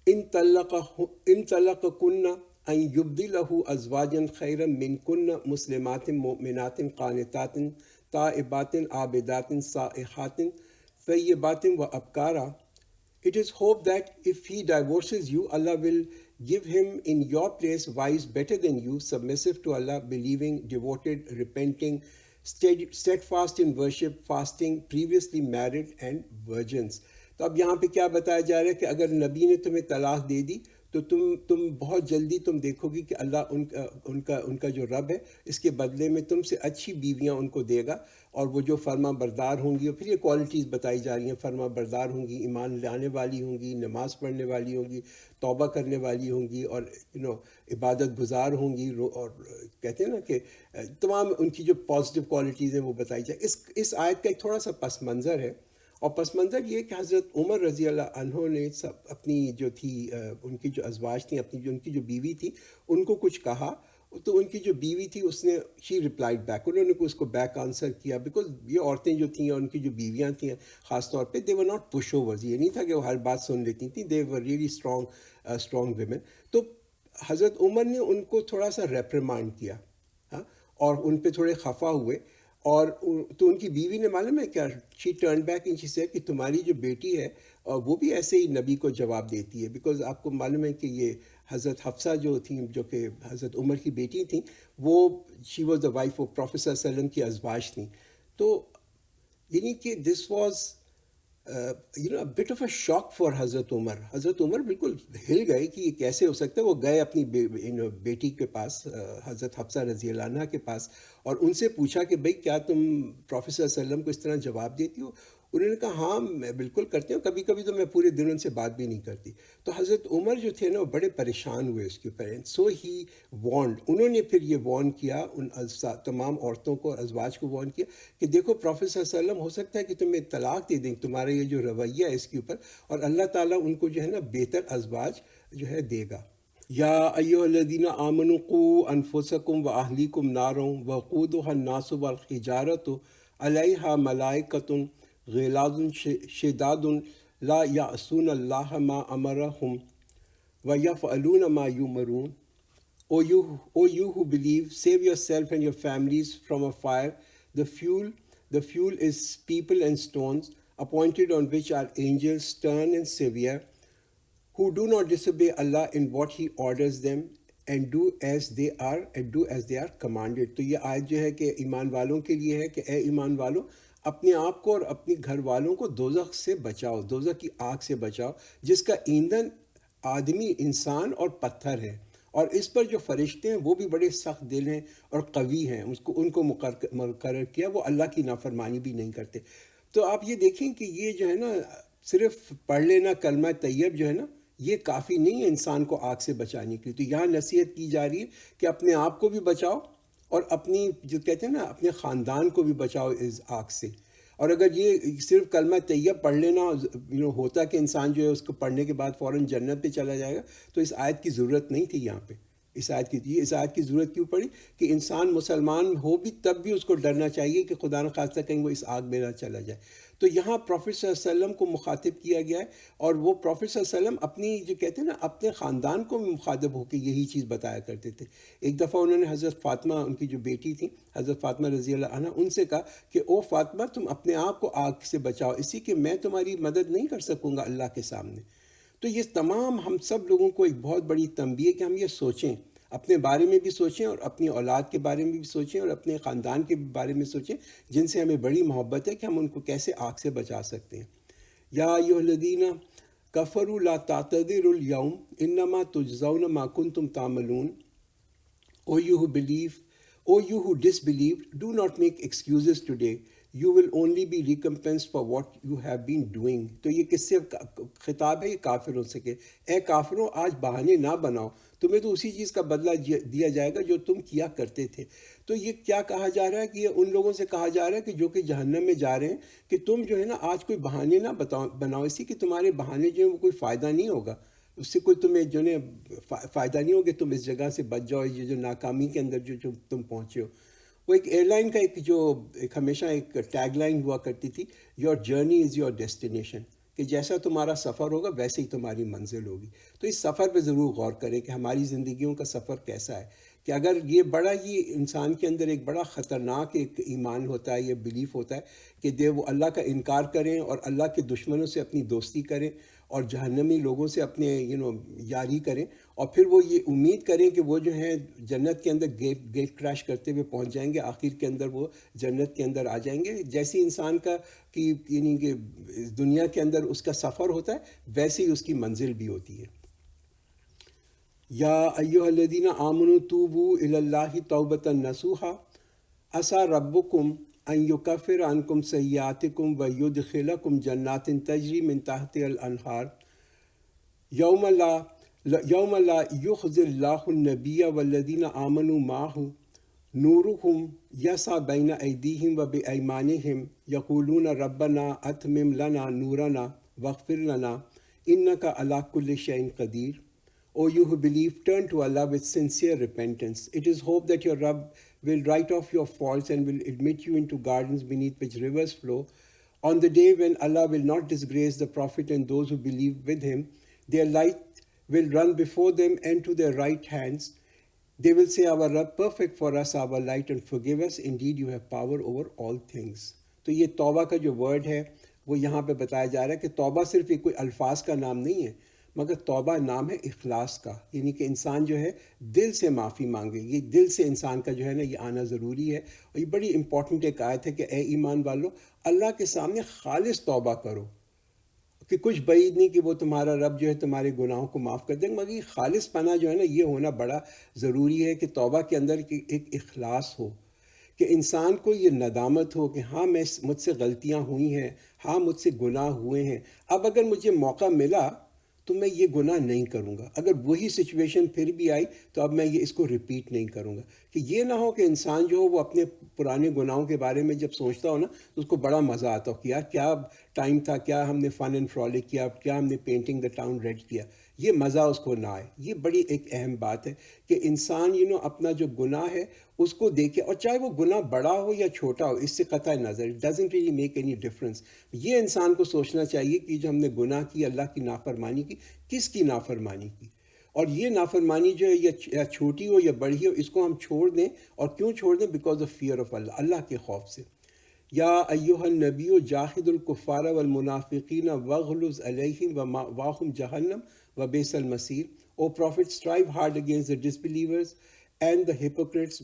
ان طلقکن ان یبدلہ ازواجا خیرا منکن مسلمات مؤمنات قانتات تائبات عابدات سائحات ثیبات وابکارا۔ It is hoped that if he divorces you, Allah will give him in your place wives better than you, submissive to Allah, believing, devoted, repenting, steadfast in worship, fasting, previously married and virgins۔ تو اب یہاں پہ کیا بتایا جا رہا ہے کہ اگر نبی نے تمہیں طلاق دے دی تو تم بہت جلدی تم دیکھو گی کہ اللہ ان کا جو رب ہے اس کے بدلے میں تم سے اچھی بیویاں ان کو دے گا، اور وہ جو فرما بردار ہوں گی، اور پھر یہ کوالٹیز بتائی جا رہی ہیں، فرما بردار ہوں گی، ایمان لانے والی ہوں گی، نماز پڑھنے والی ہوں گی، توبہ کرنے والی ہوں گی، اور عبادت گزار ہوں گی، اور کہتے ہیں نا کہ تمام ان کی جو پازیٹیو کوالٹیز ہیں وہ بتائی جائیں۔ اس آیت کا ایک تھوڑا سا پس منظر ہے، اور پس منظر یہ کہ حضرت عمر رضی اللہ عنہ نے اپنی جو تھی ان کی جو ازواج تھیں، ان کی جو بیوی تھی، ان کو کچھ کہا، تو ان کی جو بیوی تھی اس نے شی ریپلائڈ بیک، انہوں نے اس کو بیک آنسر کیا، بیکاز یہ عورتیں جو تھیں اور ان کی جو بیویاں تھیں خاص طور پہ، دے ور ناٹ پش اوورز، یہ نہیں تھا کہ وہ ہر بات سن لیتی تھیں، دے ور ریئلی اسٹرانگ ویمن۔ تو حضرت عمر نے ان کو تھوڑا سا ریپریمانڈ کیا، اور ان پہ تھوڑے خفا ہوئے، اور تو ان کی بیوی نے معلوم ہے کیا، she turn back and she said کہ تمہاری جو بیٹی ہے وہ بھی ایسے ہی نبی کو جواب دیتی ہے، بیکاز آپ کو معلوم ہے کہ یہ حضرت حفصہ جو تھیں، جو کہ حضرت عمر کی بیٹی تھیں، وہ she was the wife of prophet صلی اللہ علیہ وسلم کی ازواج تھیں۔ تو یعنی کہ this was bit of a shock for حضرت عمر. حضرت عمر بالکل ہل گئے کہ یہ کیسے ہو سکتا ہے. وہ گئے اپنی بیٹی کے پاس, حضرت حفصہ رضی اللہ عنہ کے پاس, اور ان سے پوچھا کہ بھئی کیا تم پروفیٹ صلی اللہ علیہ وسلم کو اس طرح جواب دیتی ہو؟ انہوں نے کہا ہاں میں بالکل کرتی ہوں, کبھی کبھی تو میں پورے دن ان سے بات بھی نہیں کرتی. تو حضرت عمر جو تھے نا وہ بڑے پریشان ہوئے اس کے اوپر. سو ہی وارنڈ, انہوں نے پھر یہ وارن کیا ان تمام عورتوں کو اور ازواج کو وارن کیا کہ دیکھو پروفیٹ صلی اللہ علیہ وسلم ہو سکتا ہے کہ تمہیں طلاق دے دیں تمہارا یہ جو رویہ ہے اس کے اوپر, اور اللہ تعالیٰ ان کو جو ہے نا بہتر ازواج جو ہے دے گا. یا ایھا الذین آمنوا قوا انفسکم واہلیکم نارا وقودھا الناس والحجارۃ علیہا ملائکۃ غلاظ شداد لا یعصون اللہ ما امرہم ویفعلون ما یؤمرون. O you who believe, save yourself and your families from a fire. The fuel is people and stones, appointed on which are angels stern and severe, who do not disobey Allah in what He orders them, and do as they are commanded. تو یہ آیت جو ہے کہ ایمان والوں کے لیے ہے کہ اے ایمان والوں, اپنے آپ کو اور اپنی گھر والوں کو دوزخ سے بچاؤ, دوزخ کی آگ سے بچاؤ, جس کا ایندھن آدمی, انسان اور پتھر ہے, اور اس پر جو فرشتے ہیں وہ بھی بڑے سخت دل ہیں اور قوی ہیں. ان کو مقرر کیا, وہ اللہ کی نافرمانی بھی نہیں کرتے. تو آپ یہ دیکھیں کہ یہ جو ہے نا صرف پڑھ لینا کلمہ طیب جو ہے نا یہ کافی نہیں ہے انسان کو آگ سے بچانے کے لیے. تو یہاں نصیحت کی جا رہی ہے کہ اپنے آپ کو بھی بچاؤ اور اپنی جو کہتے ہیں نا اپنے خاندان کو بھی بچاؤ اس آگ سے. اور اگر یہ صرف کلمہ طیب پڑھ لینا ہوتا کہ انسان جو ہے اس کو پڑھنے کے بعد فوراً جنت پہ چلا جائے گا, تو اس آیت کی ضرورت نہیں تھی یہاں پہ. اس آیت کی ضرورت کیوں پڑی کہ انسان مسلمان ہو بھی تب بھی اس کو ڈرنا چاہیے کہ خدا نخواستہ کہیں وہ اس آگ میں نہ چلا جائے. تو یہاں پروفیٹ صلی اللہ علیہ وسلم کو مخاطب کیا گیا ہے, اور وہ پروفیٹ صلی اللہ علیہ وسلم اپنی جو کہتے ہیں نا اپنے خاندان کو بھی مخاطب ہو کے یہی چیز بتایا کرتے تھے. ایک دفعہ انہوں نے حضرت فاطمہ, ان کی جو بیٹی تھی حضرت فاطمہ رضی اللہ عنہ, ان سے کہا کہ او فاطمہ تم اپنے آپ کو آگ سے بچاؤ, اسی کہ میں تمہاری مدد نہیں کر سکوں گا اللہ کے سامنے. تو یہ تمام ہم سب لوگوں کو ایک بہت بڑی تنبیہ ہے کہ ہم یہ سوچیں, اپنے بارے میں بھی سوچیں اور اپنی اولاد کے بارے میں بھی سوچیں اور اپنے خاندان کے بارے میں سوچیں جن سے ہمیں بڑی محبت ہے کہ ہم ان کو کیسے آگ سے بچا سکتے ہیں. یا ایھا الذین کفروا لا تعتذروا اليوم انما تجزون ما کنتم تعملون. O you who disbelieved, do not make excuses today. You will only be recompensed for what you have been doing. تو یہ کس سے خطاب ہے؟ یہ کافروں سے کہ اے کافروں آج بہانے نہ بناؤ, تمہیں تو اسی چیز کا بدلہ دیا جائے گا جو تم کیا کرتے تھے. تو یہ کیا کہا جا رہا ہے کہ یہ ان لوگوں سے کہا جا رہا ہے کہ جو کہ جہنم میں جا رہے ہیں کہ تم جو ہے نا آج کوئی بہانے نہ بناؤ, اسی کہ تمہارے بہانے جو ہیں وہ کوئی فائدہ نہیں ہوگا, اس سے کوئی تمہیں جو ہے فائدہ نہیں ہوگا, تم اس جگہ سے بچ جاؤ یہ جو ناکامی کے اندر جو تم پہنچے ہو. وہ ایک ایئر لائن کا ایک ہمیشہ ایک ٹیگ لائن ہوا کرتی تھی, your journey is your destination, کہ جیسا تمہارا سفر ہوگا ویسے ہی تمہاری منزل ہوگی. تو اس سفر پہ ضرور غور کریں کہ ہماری زندگیوں کا سفر کیسا ہے, کہ اگر یہ بڑا ہی انسان کے اندر ایک بڑا خطرناک ایک ایمان ہوتا ہے, یہ بلیف ہوتا ہے کہ وہ اللہ کا انکار کریں اور اللہ کے دشمنوں سے اپنی دوستی کریں اور جہنمی لوگوں سے اپنے یاری کریں, اور پھر وہ یہ امید کریں کہ وہ جو ہیں جنت کے اندر گیٹ کریش کرتے ہوئے پہنچ جائیں گے, آخر کے اندر وہ جنت کے اندر آ جائیں گے. جیسی انسان کا یعنی کہ دنیا کے اندر اس کا سفر ہوتا ہے ویسے ہی اس کی منزل بھی ہوتی ہے. یا ایھا الذین آمنوا توبوا الی اللہ توبۃ نصوحا عسیٰ ربکم ان یکفر عنکم سیئاتکم ویدخلکم جنات تجری من تحتہا الانہار یوم لا یخزی اللہ النبی والذین آمنوا معہ نورہم یسعی بین ایدیہم وبایمانہم یقولون ربنا اتمم لنا نورنا واغفر لنا انک علی کل شیء قدیر. O you who believe, turn to Allah with sincere repentance. It is hope that your Rabb will write off your faults and will admit you into gardens beneath which rivers flow. On the day when Allah will not disgrace the Prophet and those who believe with him, their light will run before them and to their right hands. They will say, Our Rabb, perfect for us our light and forgive us. Indeed, you have power over all things. تو یہ توبہ کا جو word ہے وہ یہاں پہ بتایا جا رہا ہے کہ توبہ صرف کوئی الفاظ کا نام نہیں ہے, مگر توبہ نام ہے اخلاص کا, یعنی کہ انسان جو ہے دل سے معافی مانگے. یہ دل سے انسان کا جو ہے نا یہ آنا ضروری ہے, اور یہ بڑی امپورٹنٹ ایک آیت ہے کہ اے ایمان والو اللہ کے سامنے خالص توبہ کرو, کہ کچھ بعید نہیں کہ وہ تمہارا رب جو ہے تمہارے گناہوں کو معاف کر دیں، مگر یہ خالص پناہ جو ہے نا یہ ہونا بڑا ضروری ہے کہ توبہ کے اندر ایک اخلاص ہو، کہ انسان کو یہ ندامت ہو کہ ہاں مجھ سے غلطیاں ہوئی ہیں، ہاں مجھ سے گناہ ہوئے ہیں، اب اگر مجھے موقع ملا تو میں یہ گناہ نہیں کروں گا، اگر وہی سچویشن پھر بھی آئی تو اب میں اس کو ریپیٹ نہیں کروں گا۔ کہ یہ نہ ہو کہ انسان جو ہو وہ اپنے پرانے گناہوں کے بارے میں جب سوچتا ہو نا تو اس کو بڑا مزہ آتا ہو کہ یار کیا ٹائم تھا، کیا ہم نے فن اینڈ فرولک کیا، کیا ہم نے پینٹنگ دا ٹاؤن ریڈ کیا، یہ مزہ اس کو نہ آئے۔ یہ بڑی ایک اہم بات ہے کہ انسان اپنا جو گناہ ہے اس کو دیکھے، اور چاہے وہ گناہ بڑا ہو یا چھوٹا ہو، اس سے قطع نظر it doesn't really make any difference. یہ انسان کو سوچنا چاہیے کہ جو ہم نے گناہ کی، اللہ کی نافرمانی کی، کس کی نافرمانی کی، اور یہ نافرمانی جو ہے یا چھوٹی ہو یا بڑی ہو اس کو ہم چھوڑ دیں۔ اور کیوں چھوڑ دیں؟ بیکاز آف فیئر آف اللہ، اللہ کے خوف سے۔ یا ایھا النبی جاہد الکفار والمنافقین واغلظ علیہم ومأواہم جہنم وبئس المصیر۔ O Prophet, strive hard against the disbelievers and the hypocrites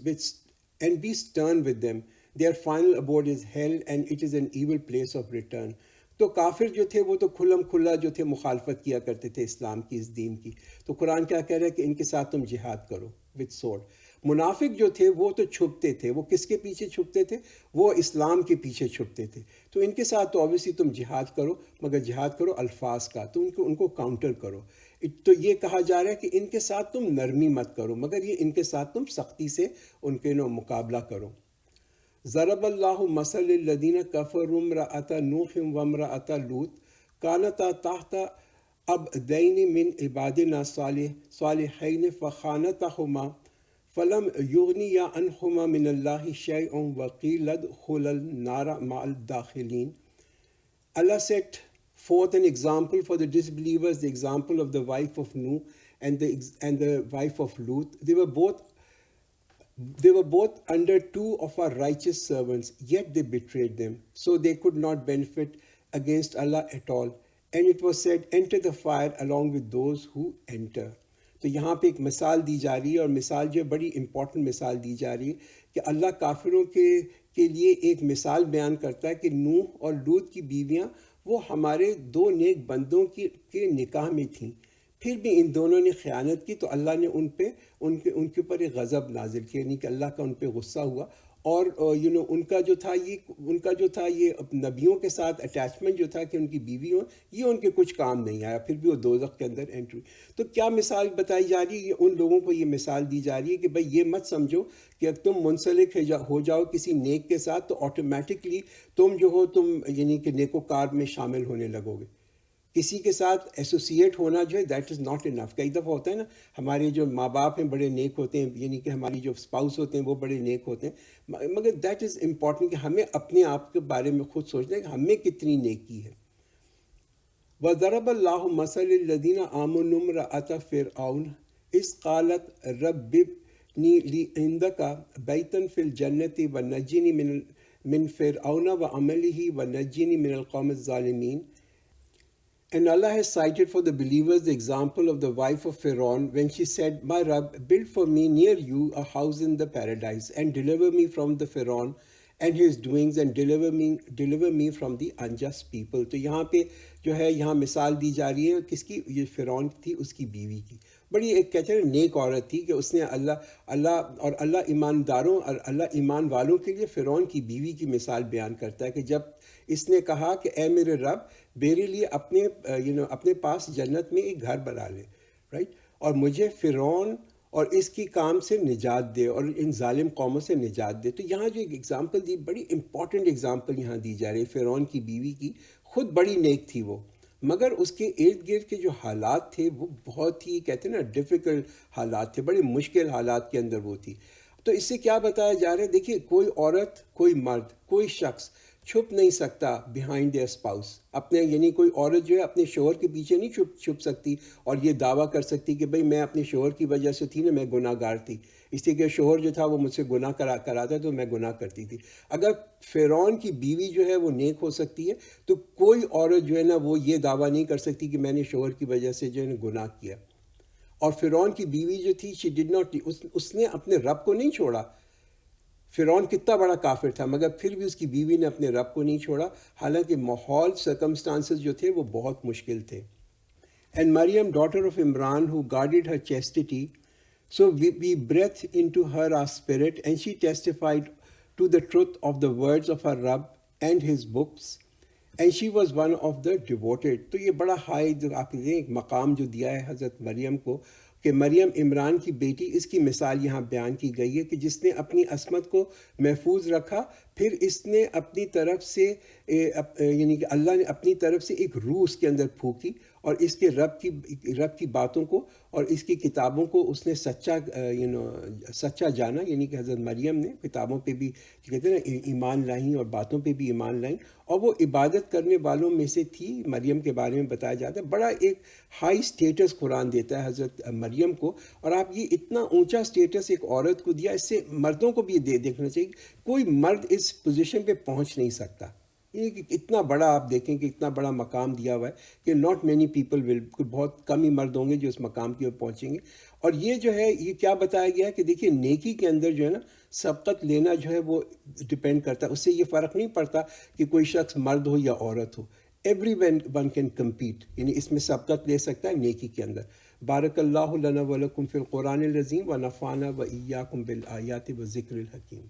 and be stern with them. Their final abode is hell and it is an evil place of return. تو کافر جو تھے وہ تو کھلم کھلا جو تھے مخالفت کیا کرتے تھے اسلام کی، اس دین کی، تو قرآن کیا کہہ رہا ہے کہ ان کے ساتھ تم جہاد کرو with sword۔ منافق جو تھے وہ تو چھپتے تھے، وہ کس کے پیچھے چھپتے تھے؟ وہ اسلام کے پیچھے چھپتے تھے۔ تو ان کے ساتھ تو اوبیسلی تم جہاد کرو، مگر جہاد کرو الفاظ کا، تو ان کو کاؤنٹر کرو۔ تو یہ کہا جا رہا ہے کہ ان کے ساتھ تم نرمی مت کرو، مگر یہ ان کے ساتھ تم سختی سے ان کے مقابلہ کرو۔ ضرب اللہ مثل الذین کفروا امرأۃ نوح وامرأۃ لوط کانتا تحت عبدین من عبادنا صالحین فخانتہما فلم یغنیا عنہما من اللہ شیئا وقیل ادخلا النار مع الداخلین۔ Allah set forth an example for the disbelievers, the example of the wife of Nuh and the wife of Lut. They were both under two of our righteous servants, yet they betrayed them, so they could not benefit against Allah at all. And it was said, enter the fire along with those who enter. تو یہاں پہ ایک مثال دی جا رہی ہے، اور مثال جو بڑی امپورٹنٹ مثال دی جا رہی ہے کہ اللہ کافروں کے لیے ایک مثال بیان کرتا ہے کہ نوح اور لوط کی بیویاں وہ ہمارے دو نیک بندوں کے نکاح میں تھیں، پھر بھی ان دونوں نے خیانت کی، تو اللہ نے ان کے اوپر ایک غضب نازل کیا، یعنی کہ اللہ کا ان پہ غصہ ہوا، اور ان کا جو تھا یہ نبیوں کے ساتھ اٹیچمنٹ جو تھا کہ ان کی بیوی ہوں، یہ ان کے کچھ کام نہیں آیا، پھر بھی وہ دوزخ کے اندر انٹری۔ تو کیا مثال بتائی جا رہی ہے؟ یہ ان لوگوں کو یہ مثال دی جا رہی ہے کہ بھائی یہ مت سمجھو کہ اگر تم منسلک ہو جاؤ کسی نیک کے ساتھ تو آٹومیٹکلی تم یعنی کہ نیکوکار میں شامل ہونے لگو گے۔ کسی کے ساتھ ایسوسیٹ ہونا جو ہے دیٹ از ناٹ انف۔ کئی دفعہ ہوتا ہے نا، ہمارے جو ماں باپ ہیں بڑے نیک ہوتے ہیں، یعنی کہ ہماری جو اسپاؤس ہوتے ہیں وہ بڑے نیک ہوتے ہیں، مگر دیٹ از امپورٹنٹ کہ ہمیں اپنے آپ کے بارے میں خود سوچنا ہے کہ ہمیں کتنی نیکی ہے۔ وَضَرَبَ اللَّهُ مَثَلَ الَّذِينَ آمَنُوا امْرَأَتَ فِرْعَوْنَ إِذْ قَالَتْ رَبِّ ابْنِ لِي عِندَكَ بَيْتًا فِي الْجَنَّةِ وَنَجِّنِي مِنْ فِرْعَوْنَ وَعَمَلِهِ وَنَجِّنِي مِنَ الْقَوْمِ الظَّالِمِينَ۔ And Allah has cited for the believers the example of the wife of Pharaoh when she said, my Rabb, build for me near you a house in the paradise and deliver me from the Pharaoh and his doings and deliver me from the unjust people۔ تو یہاں پہ جو ہے یہاں مثال دی جا رہی ہے کس کی؟ یہ فرعون تھی، اس کی بیوی کی۔ بڑی ایک کہتے ہیں نیک عورت تھی کہ اس نے اللہ ایمانداروں اور اللہ ایمان والوں کے لیے فرعون کی بیوی کی مثال بیان کرتا ہے کہ جب اس نے کہا کہ اے میرے رب میرے لیے اپنے پاس جنت میں ایک گھر بنا لے، رائٹ، اور مجھے فرعون اور اس کی کام سے نجات دے اور ان ظالم قوموں سے نجات دے۔ تو یہاں جو ایک ایگزامپل دی، بڑی امپورٹنٹ ایگزامپل یہاں دی جا رہی ہے فرعون کی بیوی کی۔ خود بڑی نیک تھی وہ، مگر اس کے ارد گرد کے جو حالات تھے وہ بہت ہی کہتے ہیں نا ڈیفیکلٹ حالات تھے، بڑے مشکل حالات کے اندر وہ تھی۔ تو اس سے کیا بتایا جا رہا ہے؟ دیکھیے کوئی عورت، کوئی مرد، کوئی شخص چھپ نہیں سکتا بیہائنڈ دیئر اسپاؤس، یعنی کوئی عورت جو ہے اپنے شوہر کے پیچھے نہیں چھپ سکتی اور یہ دعویٰ کر سکتی کہ بھئی میں اپنے شوہر کی وجہ سے تھی نا، میں گناہ گار تھی، اس لیے کہ شوہر جو تھا وہ مجھ سے گناہ کراتا تو میں گناہ کرتی تھی۔ اگر فرعون کی بیوی جو ہے وہ نیک ہو سکتی ہے تو کوئی عورت جو ہے نا وہ یہ دعویٰ نہیں کر سکتی کہ میں نے شوہر کی وجہ سے جو ہے گناہ کیا۔ اور فرعون کی بیوی جو تھی اس نے اپنے رب کو نہیں چھوڑا۔ فرعون کتنا بڑا کافر تھا، مگر پھر بھی اس کی بیوی نے اپنے رب کو نہیں چھوڑا، حالانکہ ماحول سرکمسٹانسز جو تھے وہ بہت مشکل تھے. And Maryam, daughter of Imran, who guarded her chastity, so we breathed into her our spirit, and she testified to the truth of the words of her Rabb and his books, and she was one of the devoted. تو یہ بڑا high جو آپ نے ایک مقام جو دیا ہے حضرت مریم کو، کہ مریم عمران کی بیٹی، اس کی مثال یہاں بیان کی گئی ہے کہ جس نے اپنی عصمت کو محفوظ رکھا، پھر اس نے اپنی طرف سے یعنی کہ اللہ نے اپنی طرف سے ایک روح اس کے اندر پھونکی، اور اس کے رب کی باتوں کو اور اس کی کتابوں کو اس نے سچا جانا. یعنی کہ حضرت مریم نے کتابوں پہ بھی کہتے ہیں نا ایمان لائیں اور باتوں پہ بھی ایمان لائیں، اور وہ عبادت کرنے والوں میں سے تھی. مریم کے بارے میں بتایا جاتا ہے بڑا ایک ہائی سٹیٹس قرآن دیتا ہے حضرت مریم کو. اور آپ یہ اتنا اونچا سٹیٹس ایک عورت کو دیا، اس سے مردوں کو بھی یہ دیکھنا چاہیے کہ کوئی مرد اس پوزیشن پہ پہنچ نہیں سکتا. یہ کہ اتنا بڑا آپ دیکھیں کہ اتنا بڑا مقام دیا ہوا ہے کہ ناٹ مینی پیپل ول، بہت کم ہی مرد ہوں گے جو اس مقام کی اور پہنچیں گے. اور یہ جو ہے یہ کیا بتایا گیا ہے کہ دیکھیے نیکی کے اندر جو ہے نا سبقت لینا جو ہے وہ ڈپینڈ کرتا ہے. اس سے یہ فرق نہیں پڑتا کہ کوئی شخص مرد ہو یا عورت ہو، ایوری ون کین کمپیٹ، یعنی اس میں سبقت لے سکتا ہے نیکی کے اندر. بارک اللہ لنا ولکم فی القرآن العظیم ونفعنا وایاکم بالآیات والذکر الحکیم.